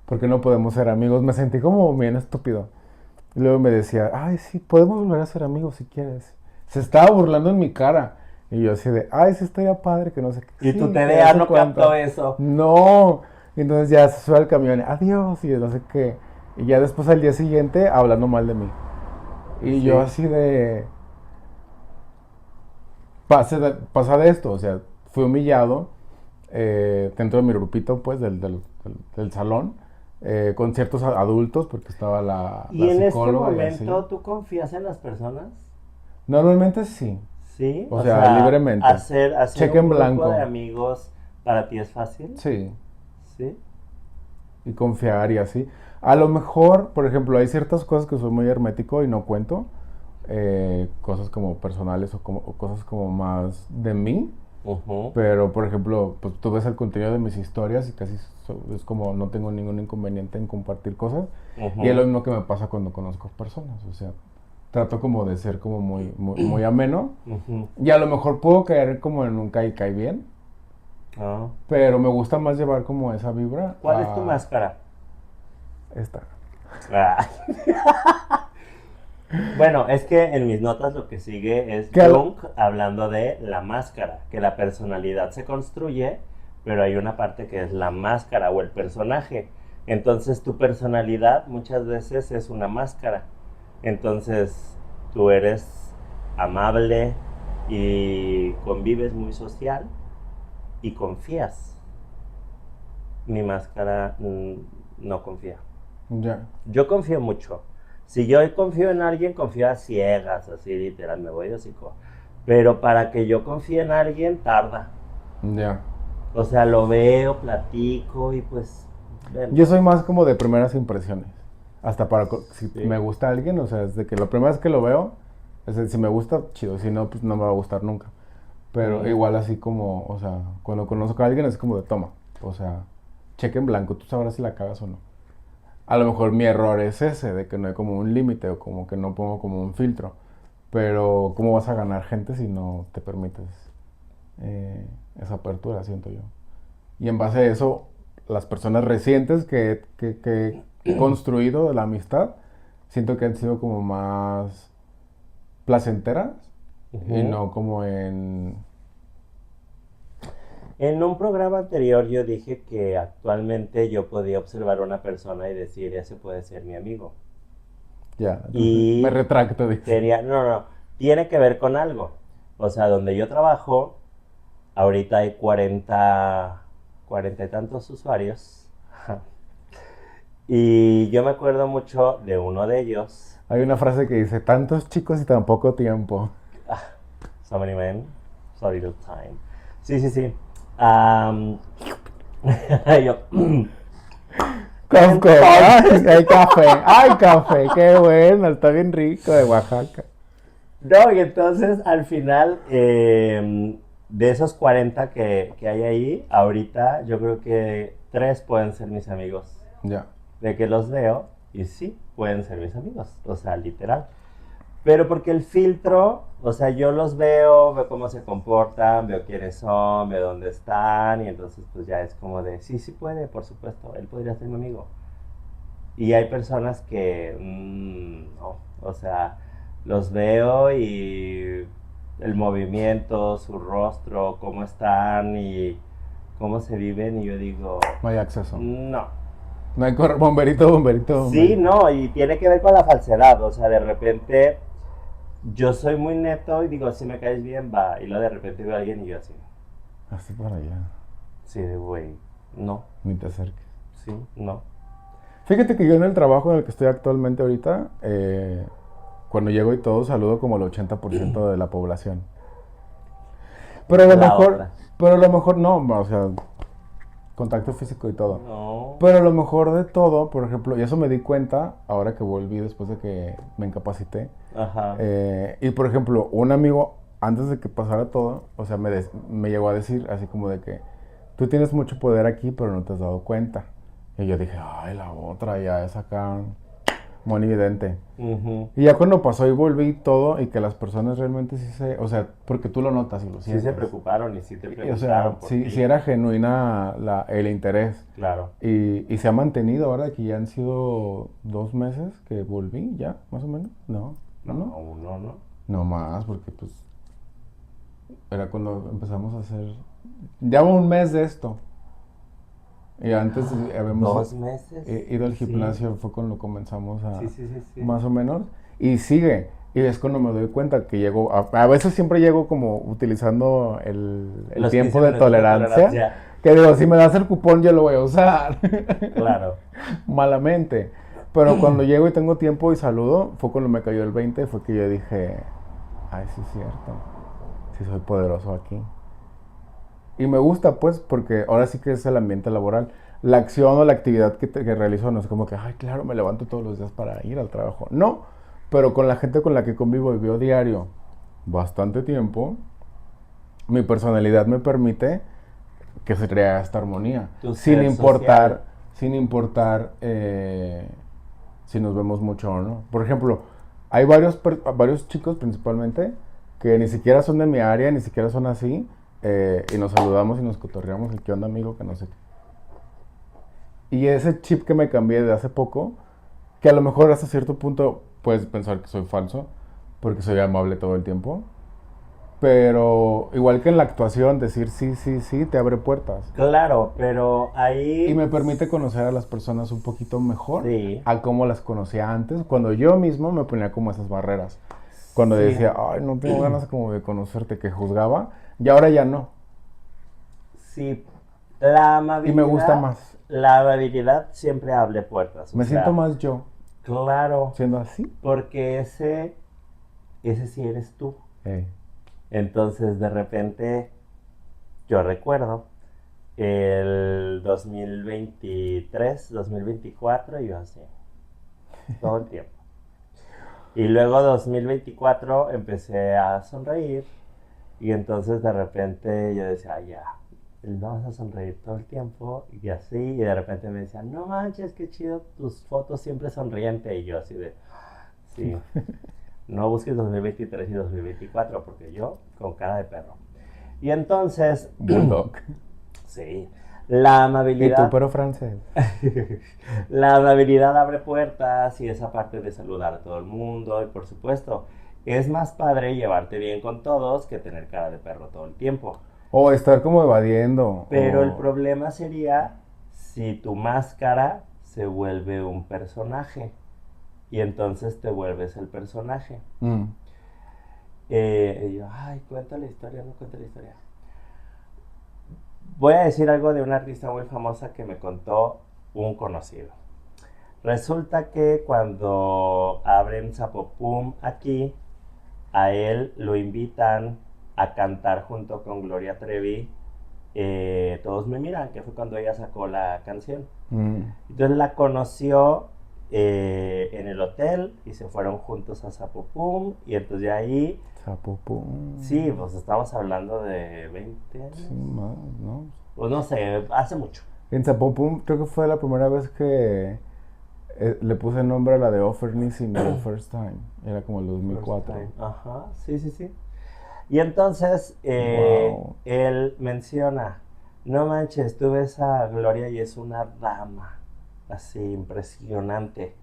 ¿por qué no podemos ser amigos? Me sentí como bien estúpido. Y luego me decía, ay, sí, podemos volver a ser amigos si quieres. Se estaba burlando en mi cara. Y yo así de, ay, sí estaría padre que no sé qué. Y tu Sí, que TDA hace no captó cuánto. eso. No. Y entonces ya se sube al camión, adiós, y no sé qué. Y ya después al día siguiente hablando mal de mí. Y yo Sí. así de, pasa de esto, o sea, fui humillado dentro de mi grupito, pues, del salón. con ciertos adultos, porque estaba la ¿Y en este psicóloga y así. momento tú confías en las personas? Normalmente sí, Sí, o o sea, sea, libremente. hacer Cheque un en grupo de blanco, amigos para ti es fácil, sí, ¿sí? y confiar y así. A lo mejor, por ejemplo, hay ciertas cosas que soy muy hermético y no cuento, cosas como personales o cosas como más de mí. Ujú, Pero, por ejemplo, pues tú ves el contenido de mis historias y casi es como no tengo ningún inconveniente en compartir cosas. Y es lo ujú, mismo que me pasa cuando conozco personas. O sea, trato como de ser como muy ameno. ujú. Y a lo mejor puedo caer como en un cae bien. Ah. Pero me gusta más llevar como esa vibra ¿Cuál es tu a máscara? esta. Ah. Bueno, es que en mis notas lo que sigue es Que a lo- Jung hablando de la máscara, que la personalidad se construye, pero hay una parte que es la máscara o el personaje. Entonces tu personalidad muchas veces es una máscara. Entonces tú eres amable y convives muy social y confías. Mi máscara no confía. Ya. Yo confío mucho. Si yo confío en alguien, confío a ciegas, así literal, me voy de hocico. Pero para que yo confíe en alguien, tarda. Ya. O sea, lo veo, platico y pues Yo soy vemos. más como de primeras impresiones. Hasta para si me Sí. gusta alguien, o sea, es de que la primera vez que lo veo, es de, si me gusta, chido, si no, pues no me va a gustar nunca. Pero Mm, igual así como, o sea, cuando conozco a alguien es como de toma, o sea, cheque en blanco, tú sabrás si la cagas o no. A lo mejor mi error es ese, de que no hay como un límite o como que no pongo como un filtro. Pero ¿cómo vas a ganar gente si no te permites esa apertura, siento yo? Y en base a eso, las personas recientes que he construido de la amistad, siento que han sido como más placenteras y ujú. no como en... En un programa anterior yo dije que actualmente yo podía observar a una persona y decir, ese puede ser mi amigo. Ya, entonces me Y retracto, dice. sería, no, no, tiene que ver con algo. O sea, donde yo trabajo, ahorita hay 40 y tantos usuarios. Y yo me acuerdo mucho de uno de ellos. Hay una frase que dice, tantos chicos y tan poco tiempo. So many men, so little time. Sí, sí, sí. Am, yo, Cof, cof. Ay, entonces, hay café, qué bueno, está bien rico de Oaxaca. no, y entonces al final, de esos 40 que hay ahí, ahorita yo creo que 3 pueden ser mis amigos. Ya, De que los veo y sí, pueden ser mis amigos, o sea, literal. Pero porque el filtro, o sea, yo los veo, veo cómo se comportan, veo quiénes son, veo dónde están y entonces pues ya es como de, sí, sí puede, por supuesto, él podría ser mi amigo. Y hay personas que, no, o sea, los veo y el movimiento, su rostro, cómo están y cómo se viven y yo digo, no hay acceso. no. No hay bomberito, bomberito, Sí, bomberito. no, y tiene que ver con la falsedad, o sea, de repente yo soy muy neto y digo, si me caes bien, va, y luego de repente veo a alguien y yo así, Así para allá, sí, de güey, no, ni te acerques. sí, no. Fíjate que yo en el trabajo en el que estoy actualmente ahorita, cuando llego y todo, saludo como el 80% de la población. Pero a lo La mejor, otra, pero a lo mejor no, o sea, contacto físico y todo. no, Pero a lo mejor de todo, por ejemplo, y eso me di cuenta ahora que volví después de que me incapacité. ajá, Y por ejemplo, un amigo, antes de que pasara todo, o sea, me llegó a decir así como de que tú tienes mucho poder aquí, pero no te has dado cuenta. Y yo dije, ay, la otra ya es acá muy evidente. ujú. Y ya cuando pasó y volví todo, y que las personas realmente sí se, o sea, porque tú lo notas y lo Sí se sientes. preocuparon y sí te Y, o sea, preguntaron por sí ti, era genuina el interés. claro, Y se ha mantenido ahora que ya han sido 2 meses que volví, ya, más o menos. No, no, uno. uno no, No más, porque pues era cuando empezamos a hacer. Ya un mes de esto. Y antes habíamos 2 meses, ido al sí, gimnasio, fue cuando comenzamos sí, a. sí, sí, sí, Más o menos. Y sigue. Y es cuando me doy cuenta que llego, a veces siempre llego como utilizando el Los tiempo 15 de minutos de tolerancia, tolerancia. que digo, si me das el cupón yo lo voy a usar, Claro. malamente. Pero cuando llego y tengo tiempo y saludo, fue cuando me cayó el 20, fue que yo dije, ay, sí es cierto, sí soy poderoso aquí. Y me gusta, pues, porque ahora sí que es el ambiente laboral. La acción o la actividad que realizo no es como que, ay, claro, me levanto todos los días para ir al trabajo. No, pero con la gente con la que convivo y veo diario bastante tiempo, mi personalidad me permite que se crea esta armonía, Tu ser social. sin importar si nos vemos mucho o no. Por ejemplo, hay varios chicos principalmente que ni siquiera son de mi área, ni siquiera son así, y nos saludamos y nos cotorreamos, y qué onda amigo, que no sé qué. Y ese chip que me cambié de hace poco, que a lo mejor hasta cierto punto puedes pensar que soy falso, porque soy amable todo el tiempo, pero igual que en la actuación, decir sí, sí, sí, te abre puertas. Claro, pero Y ahí me permite conocer a las personas un poquito mejor sí, a como las conocía antes, cuando yo mismo me ponía como esas barreras. Cuando sí, decía, ay, no tengo ganas como de conocerte, que juzgaba, y ahora ya no. sí. La Y me gusta amabilidad, más. la amabilidad siempre abre puertas. O Me siento sea, más yo, claro, siendo así. porque ese sí eres tú. Ey. Entonces, de repente, yo recuerdo el 2023, 2024, y yo así, todo el tiempo. Y luego 2024 empecé a sonreír y entonces de repente yo decía, "Ay, ya, no vas a sonreír todo el tiempo", y así, y de repente me decían, no manches, qué chido tus fotos siempre sonriente, y yo así de, sí, no busques 2023 y 2024 porque yo con cara de perro. Y entonces, Bulldog. sí, la Y tú, amabilidad pero francés. la amabilidad abre puertas y esa parte de saludar a todo el mundo y por supuesto es más padre llevarte bien con todos que tener cara de perro todo el tiempo. O estar como evadiendo. Pero el problema sería si tu máscara se vuelve un personaje y entonces te vuelves el personaje. Mm. Y yo, ay, cuenta la historia, no cuenta la historia. Voy a decir algo de una artista muy famosa que me contó un conocido. Resulta que cuando abren Zapopum aquí, a él lo invitan a cantar junto con Gloria Trevi. Todos me miran, que fue cuando ella sacó la canción. Mm. Entonces la conoció en el hotel y se fueron juntos a Zapopum. Y entonces de ahí, Zapopum. sí, pues estamos hablando de 20 Sí, años. más, ¿no? Pues no sé, hace mucho. En Zapopum creo que fue la primera vez que le puse nombre a la de Offer Missing the First Time. Era como el First 2004. time. Ajá, sí, sí, sí. Y entonces Wow. él menciona, no manches, tú ves a Gloria y es una dama, así impresionante.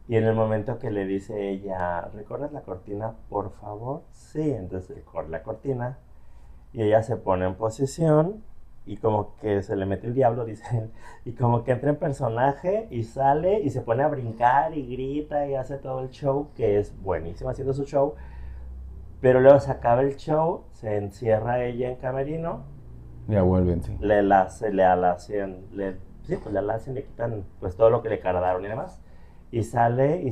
Y en el momento que le dice ella, ¿recorres la cortina, por favor? Sí, entonces él corre la cortina y ella se pone en posición y como que se le mete el diablo, dicen, y como que entra en personaje y sale y se pone a brincar y grita y hace todo el show, que es buenísimo haciendo su show. Pero luego se acaba el show, se encierra ella en camerino, Ya vuelven, sí. le alacen, sí, pues le alacen, le quitan pues todo lo que le cargaron y demás. Y sale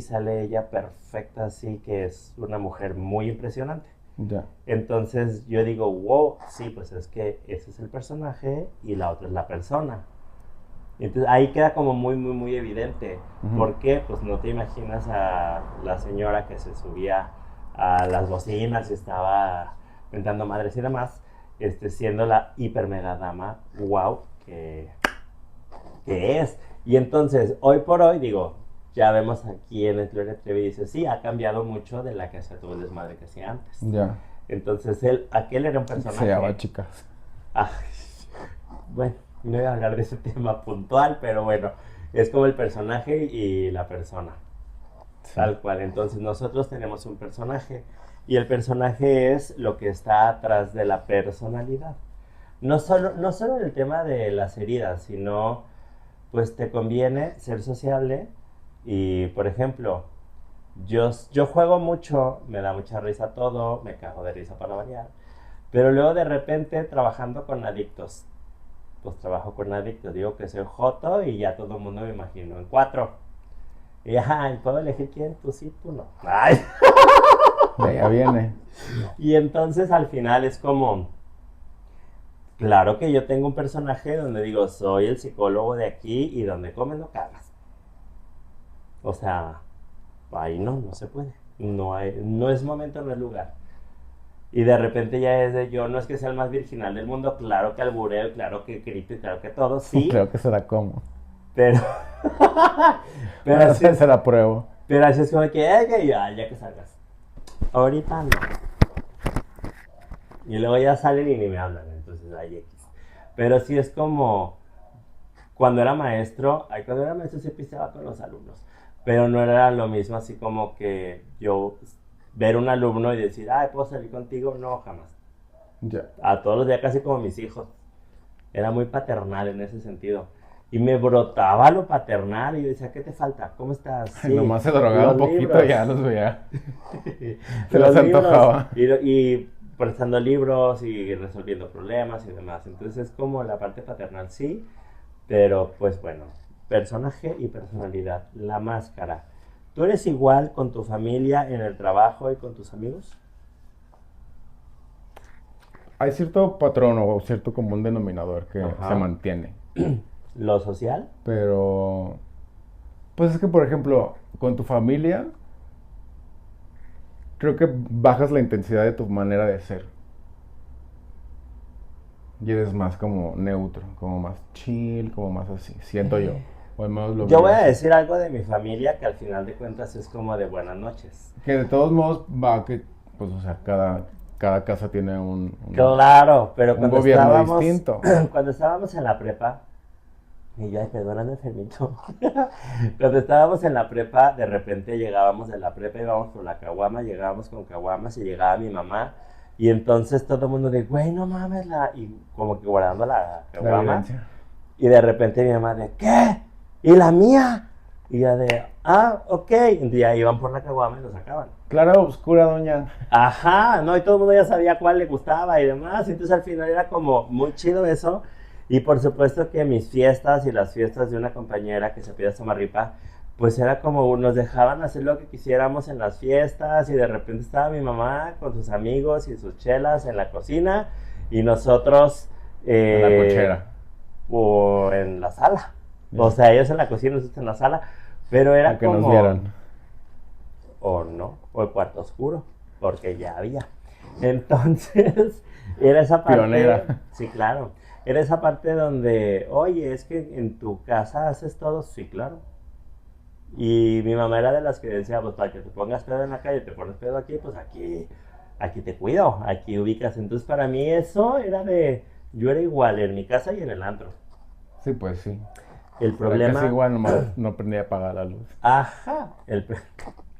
ella perfecta, así que es una mujer muy impresionante. Ya. Entonces yo digo, wow, sí, pues es que ese es el personaje y la otra es la persona. Entonces ahí queda como muy, muy, muy evidente. ¿Por qué? Pues no te imaginas a la señora que se subía a las bocinas y estaba mentando madres y demás, siendo la hiper mega dama, wow, que es. Y entonces, hoy por hoy, digo, ya vemos aquí en el Gloria Trevi, dice, sí, ha cambiado mucho de la que hacía todo el desmadre que hacía antes. Ya. Entonces, aquel era un personaje. Se llama chicas. Ah, bueno, no voy a hablar de ese tema puntual, pero bueno, es como el personaje y la persona. Sí. Tal cual. Entonces nosotros tenemos un personaje y el personaje es lo que está atrás de la personalidad. No solo en el tema de las heridas, sino pues te conviene ser sociable y, por ejemplo, yo juego mucho, me da mucha risa todo, me cago de risa para variar. Pero luego de repente trabajando con adictos, pues trabajo con adictos, digo que soy joto y ya todo el mundo me imagino en cuatro. Y ay, ¿puedo elegir quién? Tú sí, tú no. Ay. De allá viene. Y entonces al final es como, claro que yo tengo un personaje donde digo, soy el psicólogo de aquí y donde comes no cagas. O sea, ahí no se puede. No es momento, no es lugar. Y de repente ya es de yo, no es que sea el más virginal del mundo, claro que albureo, claro que grito y claro que todo, sí, Creo que se la como. pero, pero Bueno, así es, se la pruebo. pero así es como que ya que salgas. Ahorita no. Y luego ya salen y ni me hablan, entonces hay X. Pero sí es como cuando era maestro sí pisteaba con los alumnos, pero no era lo mismo así como que yo ver un alumno y decir, ay, ¿puedo salir contigo? No, jamás. Ya. A todos los días casi como mis hijos. Era muy paternal en ese sentido. Y me brotaba lo paternal y yo decía, ¿qué te falta? ¿Cómo estás? Ay, Sí, nomás se drogaba los un poquito libros. y ya los veía. Se Los les libros. antojaba. Y prestando libros y resolviendo problemas y demás. Entonces es como la parte paternal, sí, pero pues bueno, personaje y personalidad, la máscara. ¿Tú eres igual con tu familia en el trabajo y con tus amigos? Hay cierto patrón o cierto común denominador que se Ajá. mantiene. ¿Lo social? Pero, pues es que, por ejemplo, con tu familia, creo que bajas la intensidad de tu manera de ser. Y eres más como neutro, como más chill, como más así. Siento yo. O al menos lo Yo veo voy a así. decir algo de mi familia que al final de cuentas es como de buenas noches. Que de todos modos va que, pues, o sea, cada casa tiene Claro, pero un gobierno distinto. cuando estábamos en la prepa, y yo, ay, perdóname, enfermito. Cuando estábamos en la prepa, de repente llegábamos de la prepa, íbamos por la caguama, llegábamos con caguamas y llegaba mi mamá. Y entonces todo el mundo de, güey, no mames, y como que guardando la La caguama. evidencia. Y de repente mi mamá de, ¿qué? ¿Y la mía? Y ya de, ok. Y ya iban por la caguama y lo sacaban. Clara oscura, doña. Ajá, no, y todo el mundo ya sabía cuál le gustaba y demás. Entonces al final era como muy chido eso. Y por supuesto que mis fiestas y las fiestas de una compañera que se pide Samarripa, pues era como nos dejaban hacer lo que quisiéramos en las fiestas y de repente estaba mi mamá con sus amigos y sus chelas en la cocina y nosotros En la cochera. o en la sala. Ya. O sea, ellos en la cocina, nosotros en la sala. Pero A era que nos como, vieran. o no, o el cuarto oscuro, porque ya había. Entonces, era esa parte, Pionera. sí, claro, era esa parte donde, oye, es que en tu casa haces todo, sí, claro. Y mi mamá era de las que decía, pues para que te pongas pedo en la calle, te pones pedo aquí, pues aquí te cuido, aquí ubicas. Entonces, para mí eso era de, yo era igual en mi casa y en el antro. Sí, pues sí. El Era casi problema, igual, nomás no aprendí a apagar la luz. ajá,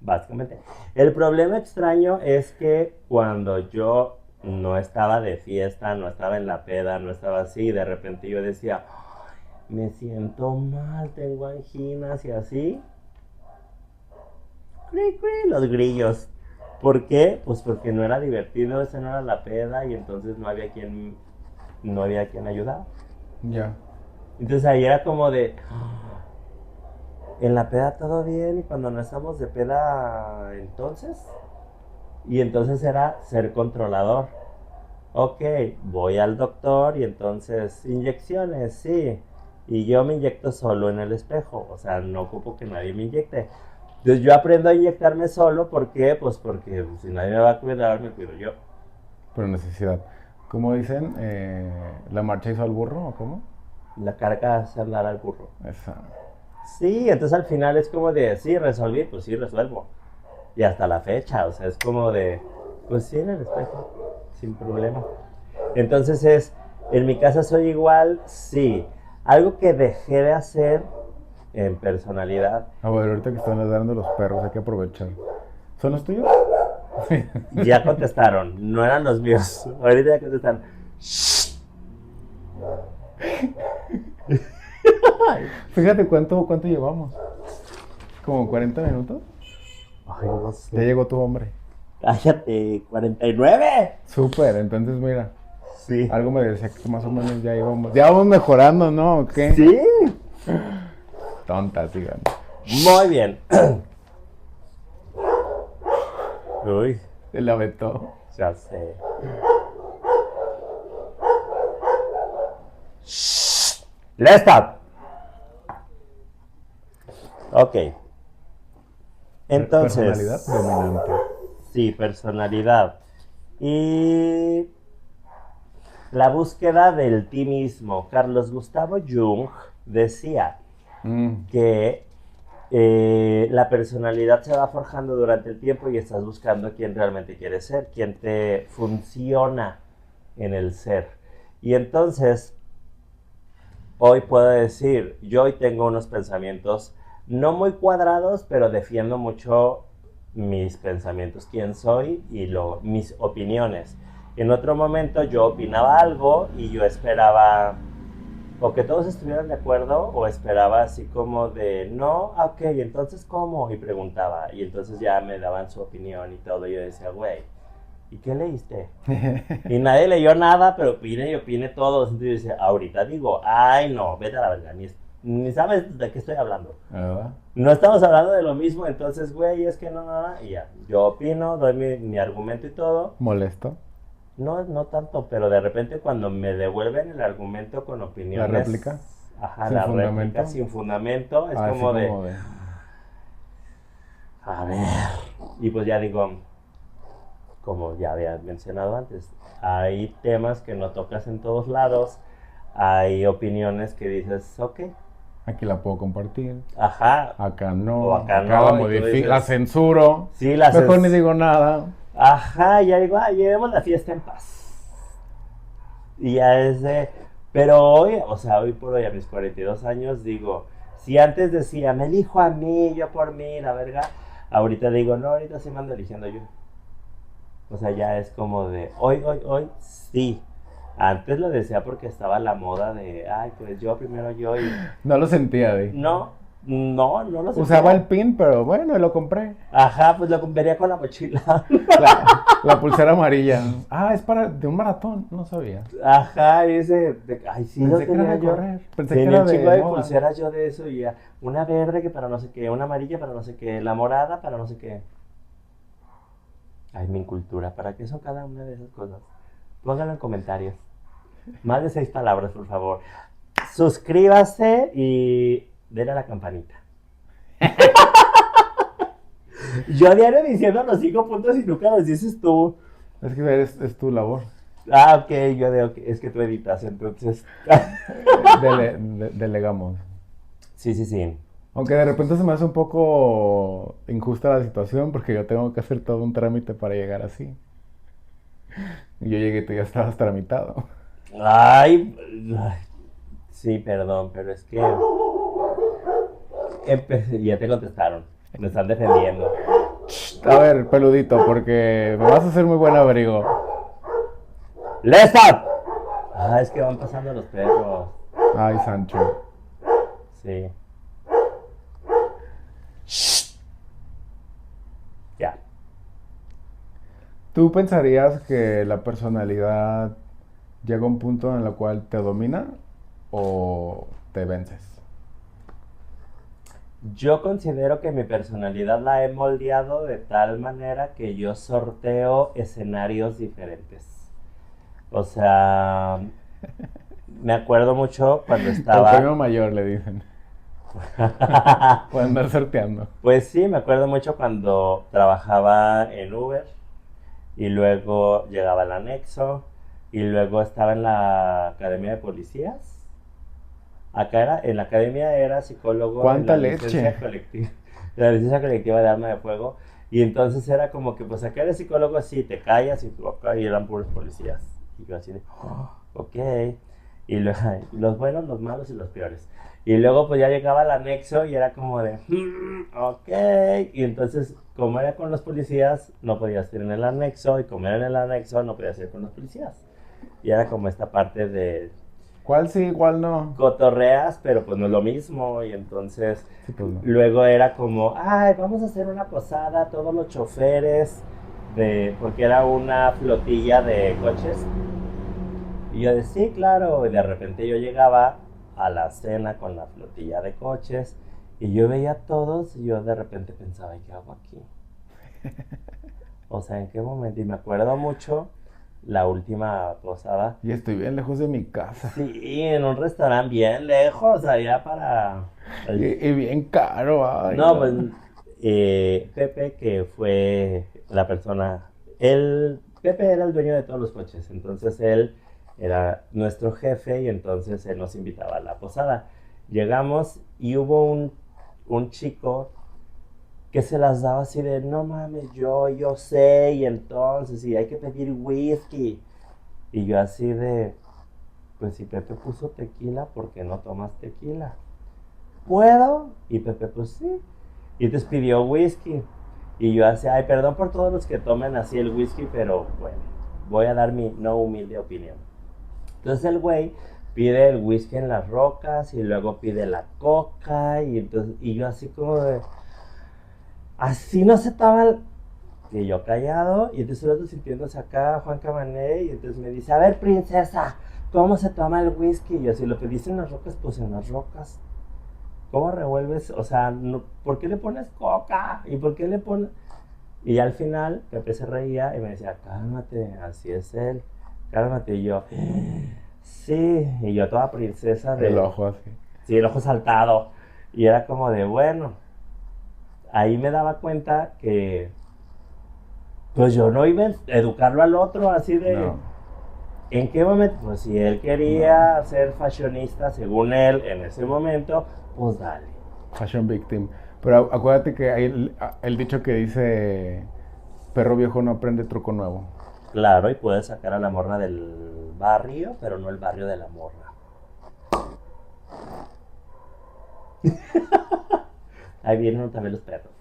básicamente. El problema extraño es que cuando yo no estaba de fiesta, no estaba en la peda, no estaba así, de repente yo decía, me siento mal, tengo anginas y así. Cri, cri, los grillos. ¿Por qué? Pues porque no era divertido, esa no era la peda y entonces no había quien ayudar. Ya. Entonces ahí era como de, en la peda todo bien y cuando no estamos de peda entonces. Y entonces era ser controlador. Ok, voy al doctor y entonces inyecciones, sí. Y yo me inyecto solo en el espejo, o sea, no ocupo que nadie me inyecte. Entonces yo aprendo a inyectarme solo, ¿por qué? Pues porque si nadie me va a cuidar, me cuido yo. Por necesidad. ¿Cómo dicen? ¿La marcha hizo al burro o cómo? La carga hace andar al burro. Esa. Sí, entonces al final es como de, sí, resolví, pues sí, resuelvo. Y hasta la fecha, o sea, es como de, pues sí, en el espejo, sin problema. Entonces en mi casa soy igual, sí. Algo que dejé de hacer en personalidad, A ver, ahorita que están ladrando los perros, hay que aprovechar. ¿Son los tuyos? ya contestaron, no eran los míos. Ahorita ya contestaron. Fíjate cuánto llevamos. ¿Como 40 minutos? Ay, no Ya sé. llegó tu hombre. Cállate, 49. Súper, entonces mira, Sí. algo me decía que más o menos ya vamos mejorando, ¿no? ¿O qué? Sí. Tontas, digan. Muy bien. Uy, Se la vetó. ya sé. Let's stop. Ok. Personalidad Entonces, dominante. sí, personalidad. Y la búsqueda del ti mismo. Carlos Gustavo Jung decía Mm, que la personalidad se va forjando durante el tiempo y estás buscando quién realmente quieres ser, quién te funciona en el ser. Y entonces, hoy puedo decir, yo hoy tengo unos pensamientos no muy cuadrados, pero defiendo mucho mis pensamientos, quién soy y mis opiniones. En otro momento yo opinaba algo y yo esperaba o que todos estuvieran de acuerdo o esperaba así como de, no, ok, entonces ¿cómo? Y preguntaba y entonces ya me daban su opinión y todo. Y yo decía, güey, ¿y qué leíste? Y nadie leyó nada, pero opine y opine todos. Entonces yo decía, ahorita digo, ay no, vete a la verga, ni sabes de qué estoy hablando. ¿Verdad? No estamos hablando de lo mismo, entonces, güey, es que no, nada, y ya. Yo opino, doy mi argumento y todo. Molesto. No, no tanto, pero de repente cuando me devuelven el argumento con La opiniones, réplica. ajá, Sin la réplica fundamento. sin fundamento, es Así como de, como de. a ver, y pues ya digo, como ya había mencionado antes, hay temas que no tocas en todos lados, hay opiniones que dices, ok, Aquí la puedo compartir. ajá, Acá o no. acá Acá la no, y tú modifico. La dices, censuro. sí, las Mejor ni es, digo nada. ajá, y ya digo, ah, llevemos la fiesta en paz. Y ya es de, pero hoy, o sea, hoy por hoy a mis 42 años digo, si antes decía, me elijo a mí, yo por mí, la verga, ahorita digo, no, ahorita sí me ando eligiendo yo. O sea, ya es como de, hoy, sí. Antes lo decía porque estaba la moda de, ay, pues yo primero yo y... No lo sentía, de. No, no lo Usaba sentía. el pin, pero bueno, lo compré. Ajá, pues lo vería con la mochila. La pulsera amarilla. Ah, es para de un maratón. No sabía. Ajá, ese, ay, sí lo Pensé que era tenía de yo. correr. Pensé que Tenía era un chingo de de moda. pulseras yo de eso y ya. Una verde que para no sé qué, una amarilla para no sé qué, la morada para no sé qué. Ay, mi incultura, ¿para qué son cada una de esas cosas? Pónganlo en comentarios. Más de 6 palabras, por favor. Suscríbase y denle a la campanita. Yo diario diciendo los 5 puntos y nunca los dices tú. Es que es tu labor. Ah, ok, ok, es que tú editas, entonces. Delegamos. Sí, sí, sí. Aunque de repente se me hace un poco injusta la situación porque yo tengo que hacer todo un trámite para llegar así. Y yo llegué y tú ya estabas tramitado. Ay, sí, perdón, pero es que ya te contestaron. Me están defendiendo. A ver, peludito, porque me vas a hacer muy buen abrigo. ¡Let's stop! Ah, es que van pasando los perros. Ay, Sancho. Sí. Ya. ¿Tú pensarías que la personalidad llega a un punto en el cual te domina o te vences? Yo considero que mi personalidad la he moldeado de tal manera que yo sorteo escenarios diferentes. O sea, me acuerdo mucho cuando El estaba... premio mayor le dicen. Por andar sorteando. Pues sí, me acuerdo mucho cuando trabajaba en Uber y luego llegaba al anexo y luego estaba en la academia de policías. Acá era, en la academia era psicólogo en ¿Cuánta leche? la licencia colectiva de arma de fuego. Y entonces era como que, pues acá eres psicólogo, sí, te callas y tú acá y eran puros policías. Y yo así de, oh, ok. Y los buenos, los malos y los peores. Y luego pues ya llegaba al anexo y era como de, ok. Y entonces, como era con los policías, no podías ir en el anexo. Y como era en el anexo, no podías ir con los policías. Y era como esta parte de ¿Cuál sí, cuál no? cotorreas, pero pues no es lo mismo. Y entonces Sí, pues no. luego era como, ay, vamos a hacer una posada, todos los choferes, porque era una flotilla de coches. Y yo decía, sí, claro. Y de repente yo llegaba a la cena con la flotilla de coches y yo veía a todos y yo de repente pensaba, ¿y qué hago aquí? O sea, ¿en qué momento? Y me acuerdo mucho la última posada. Y estoy bien lejos de mi casa. Sí, en un restaurante bien lejos, allá para... Y bien caro, ay, No, pues no. Pepe, que fue la persona, Pepe era el dueño de todos los coches, entonces él era nuestro jefe y entonces él nos invitaba a la posada. Llegamos y hubo un chico que se las daba así de, no mames, yo sé, y entonces, y hay que pedir whisky. Y yo así de, pues si Pepe puso tequila, ¿por qué no tomas tequila? ¿Puedo? Y Pepe, pues sí. Y entonces pidió whisky. Y yo así, ay, perdón por todos los que tomen así el whisky, pero bueno, voy a dar mi no humilde opinión. Entonces el güey pide el whisky en las rocas y luego pide la coca y yo así como de, así no se toma y yo callado y entonces el otro sintiéndose acá Juan Cabané y entonces me dice, a ver princesa, ¿cómo se toma el whisky? Y yo así, lo pediste en las rocas, pues en las rocas. ¿Cómo revuelves? O sea, no, ¿por qué le pones coca? ¿Y por qué le pones...? Y al final Pepe se reía y me decía, cálmate, así es él, cálmate. Y yo, sí, y yo toda princesa El de, ojo así. sí, el ojo saltado. Y era como de, bueno, ahí me daba cuenta que, pues yo no iba a educarlo al otro así de, No, ¿en qué momento? Pues si él no. quería ser fashionista, según él, en ese momento, pues dale. Fashion victim. Pero acuérdate que hay el dicho que dice, perro viejo no aprende truco nuevo. Claro, y puedes sacar a la morra del barrio, pero no el barrio de la morra. Ahí vienen también los perros.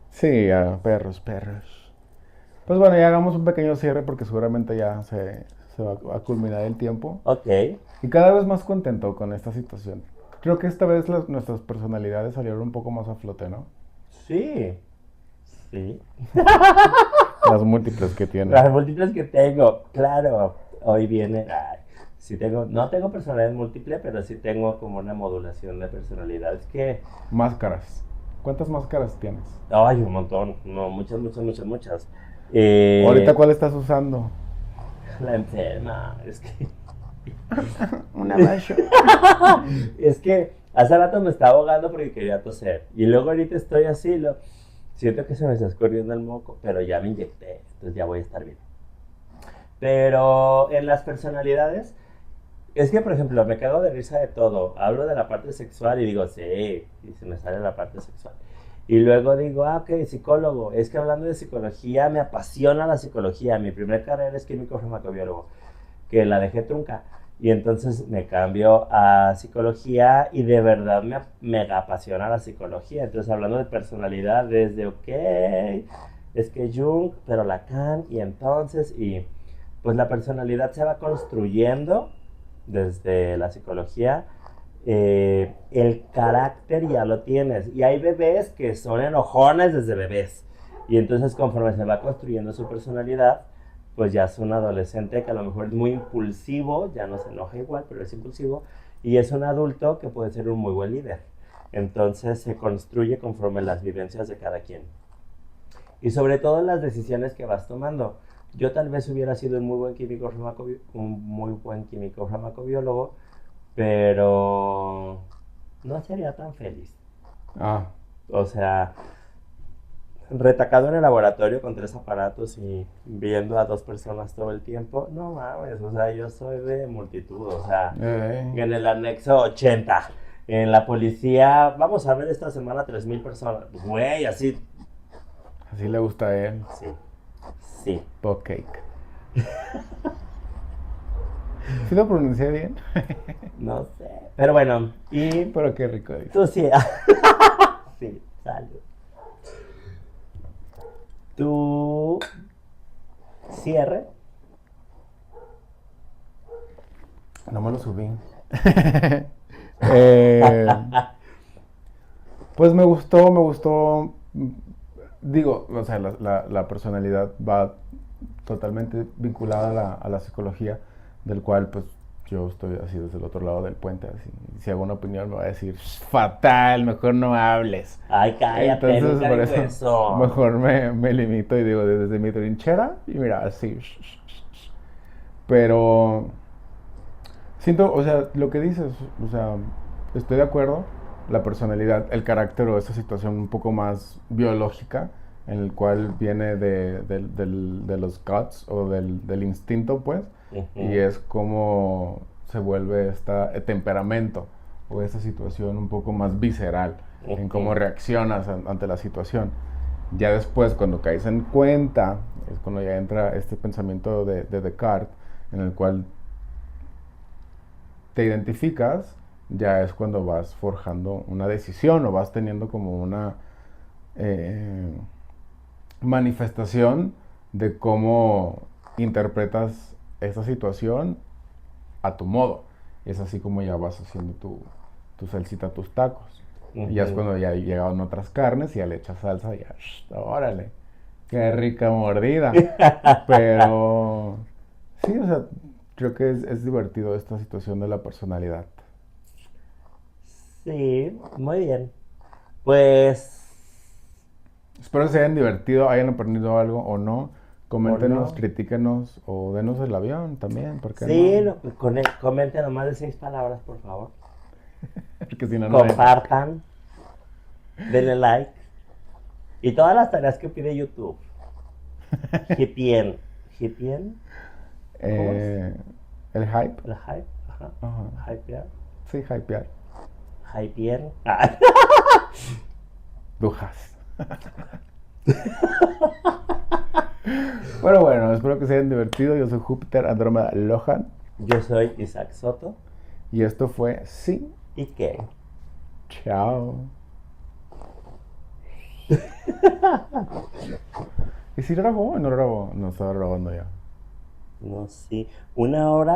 Sí, perros, perros. Pues bueno, ya hagamos un pequeño cierre porque seguramente ya se va a culminar el tiempo. Ok, Y cada vez más contento con esta situación. Creo que esta vez nuestras personalidades salieron un poco más a flote, ¿no? sí, sí. Las múltiples que tienen. Las múltiples que tengo, claro. Hoy viene, ay, sí tengo, no tengo personalidad múltiple, pero sí tengo como una modulación de personalidad. Es que, Máscaras. ¿Cuántas máscaras tienes? ay, un montón, no, muchas, muchas, muchas, muchas. ¿Ahorita Eh, cuál estás usando? la enferma, es que Una macho. es que hace rato me estaba ahogando porque quería toser. Y luego ahorita estoy así, siento que se me está escurriendo el moco, pero ya me inyecté, entonces ya voy a estar bien. Pero en las personalidades, es que por ejemplo, me cago de risa de todo. Hablo de la parte sexual y digo, sí, y se me sale la parte sexual. Y luego digo, ah, ok, psicólogo. Es que hablando de psicología, me apasiona la psicología. Mi primera carrera es químico farmacobiólogo, que la dejé trunca. Y entonces me cambio a psicología y de verdad me mega apasiona la psicología. Entonces hablando de personalidad, desde, ok, es que Jung, pero Lacan, y entonces, y pues la personalidad se va construyendo desde la psicología. El carácter ya lo tienes. Y hay bebés que son enojones desde bebés. Y entonces conforme se va construyendo su personalidad, pues ya es un adolescente que a lo mejor es muy impulsivo, ya no se enoja igual, pero es impulsivo, y es un adulto que puede ser un muy buen líder. Entonces se construye conforme las vivencias de cada quien. Y sobre todo las decisiones que vas tomando. Yo tal vez hubiera sido un muy buen químico farmacobiólogo, pero no sería tan feliz. Ah, O sea, retacado en el laboratorio con 3 aparatos y viendo a 2 personas todo el tiempo, no mames, o sea, yo soy de multitud, o sea, eh, en el anexo 80, en la policía, vamos a ver esta semana 3000 personas, güey, así, así le gusta a él. sí, sí, Pot cake. ¿Sí lo pronuncié bien? no sé, pero bueno, y Pero qué rico dice. tú sí, sí, salud. Tu cierre, No me lo subí. Eh, pues me gustó, digo, o sea, la personalidad va totalmente vinculada a la psicología, del cual pues yo estoy así desde el otro lado del puente, así, si hago una opinión me va a decir, fatal, mejor no hables. Ay, cállate, Entonces nunca por digo eso eso. mejor me limito y digo desde mi trinchera y mira, así. Pero siento, o sea, lo que dices, o sea, estoy de acuerdo, la personalidad, el carácter o esa situación un poco más biológica, en el cual viene de los guts o del instinto, pues, y Ujú, es como se vuelve temperamento o esa situación un poco más visceral en cómo ujú, reaccionas ante la situación. Ya después, cuando caes en cuenta, es cuando ya entra este pensamiento de Descartes, en el cual te identificas, ya es cuando vas forjando una decisión o vas teniendo como una eh, manifestación de cómo interpretas esa situación a tu modo. Es así como ya vas haciendo tu salsita, tus tacos. Y ya es ujú. cuando ya llegaron otras carnes y ya le echas salsa y ya, órale, qué rica mordida. Pero sí, o sea, creo que es divertido esta situación de la personalidad. Sí, muy bien. Pues, Espero que se hayan divertido, hayan aprendido algo o no. o Coméntenos, no. critíquenos o denos el avión también, ¿por qué Sí, no? comenten a más de 6 palabras, por favor. Porque si no, no hay like. Compartan, denle like. Y todas las tareas que pide YouTube. Hipien. ¿Hipien? ¿Cómo es? Eh, el hype. El hype. Ajá. Ajá. Hypear. Sí, hypear. Hypien. Ah. Dujas. Pero bueno, espero que se hayan divertido. Yo soy Júpiter Andrómeda Lohan. Yo soy Isaac Soto. Y esto fue Sí. ¿Y qué? Chao. ¿Y si grabó o no grabó? No estaba grabando ya. No sé. Una hora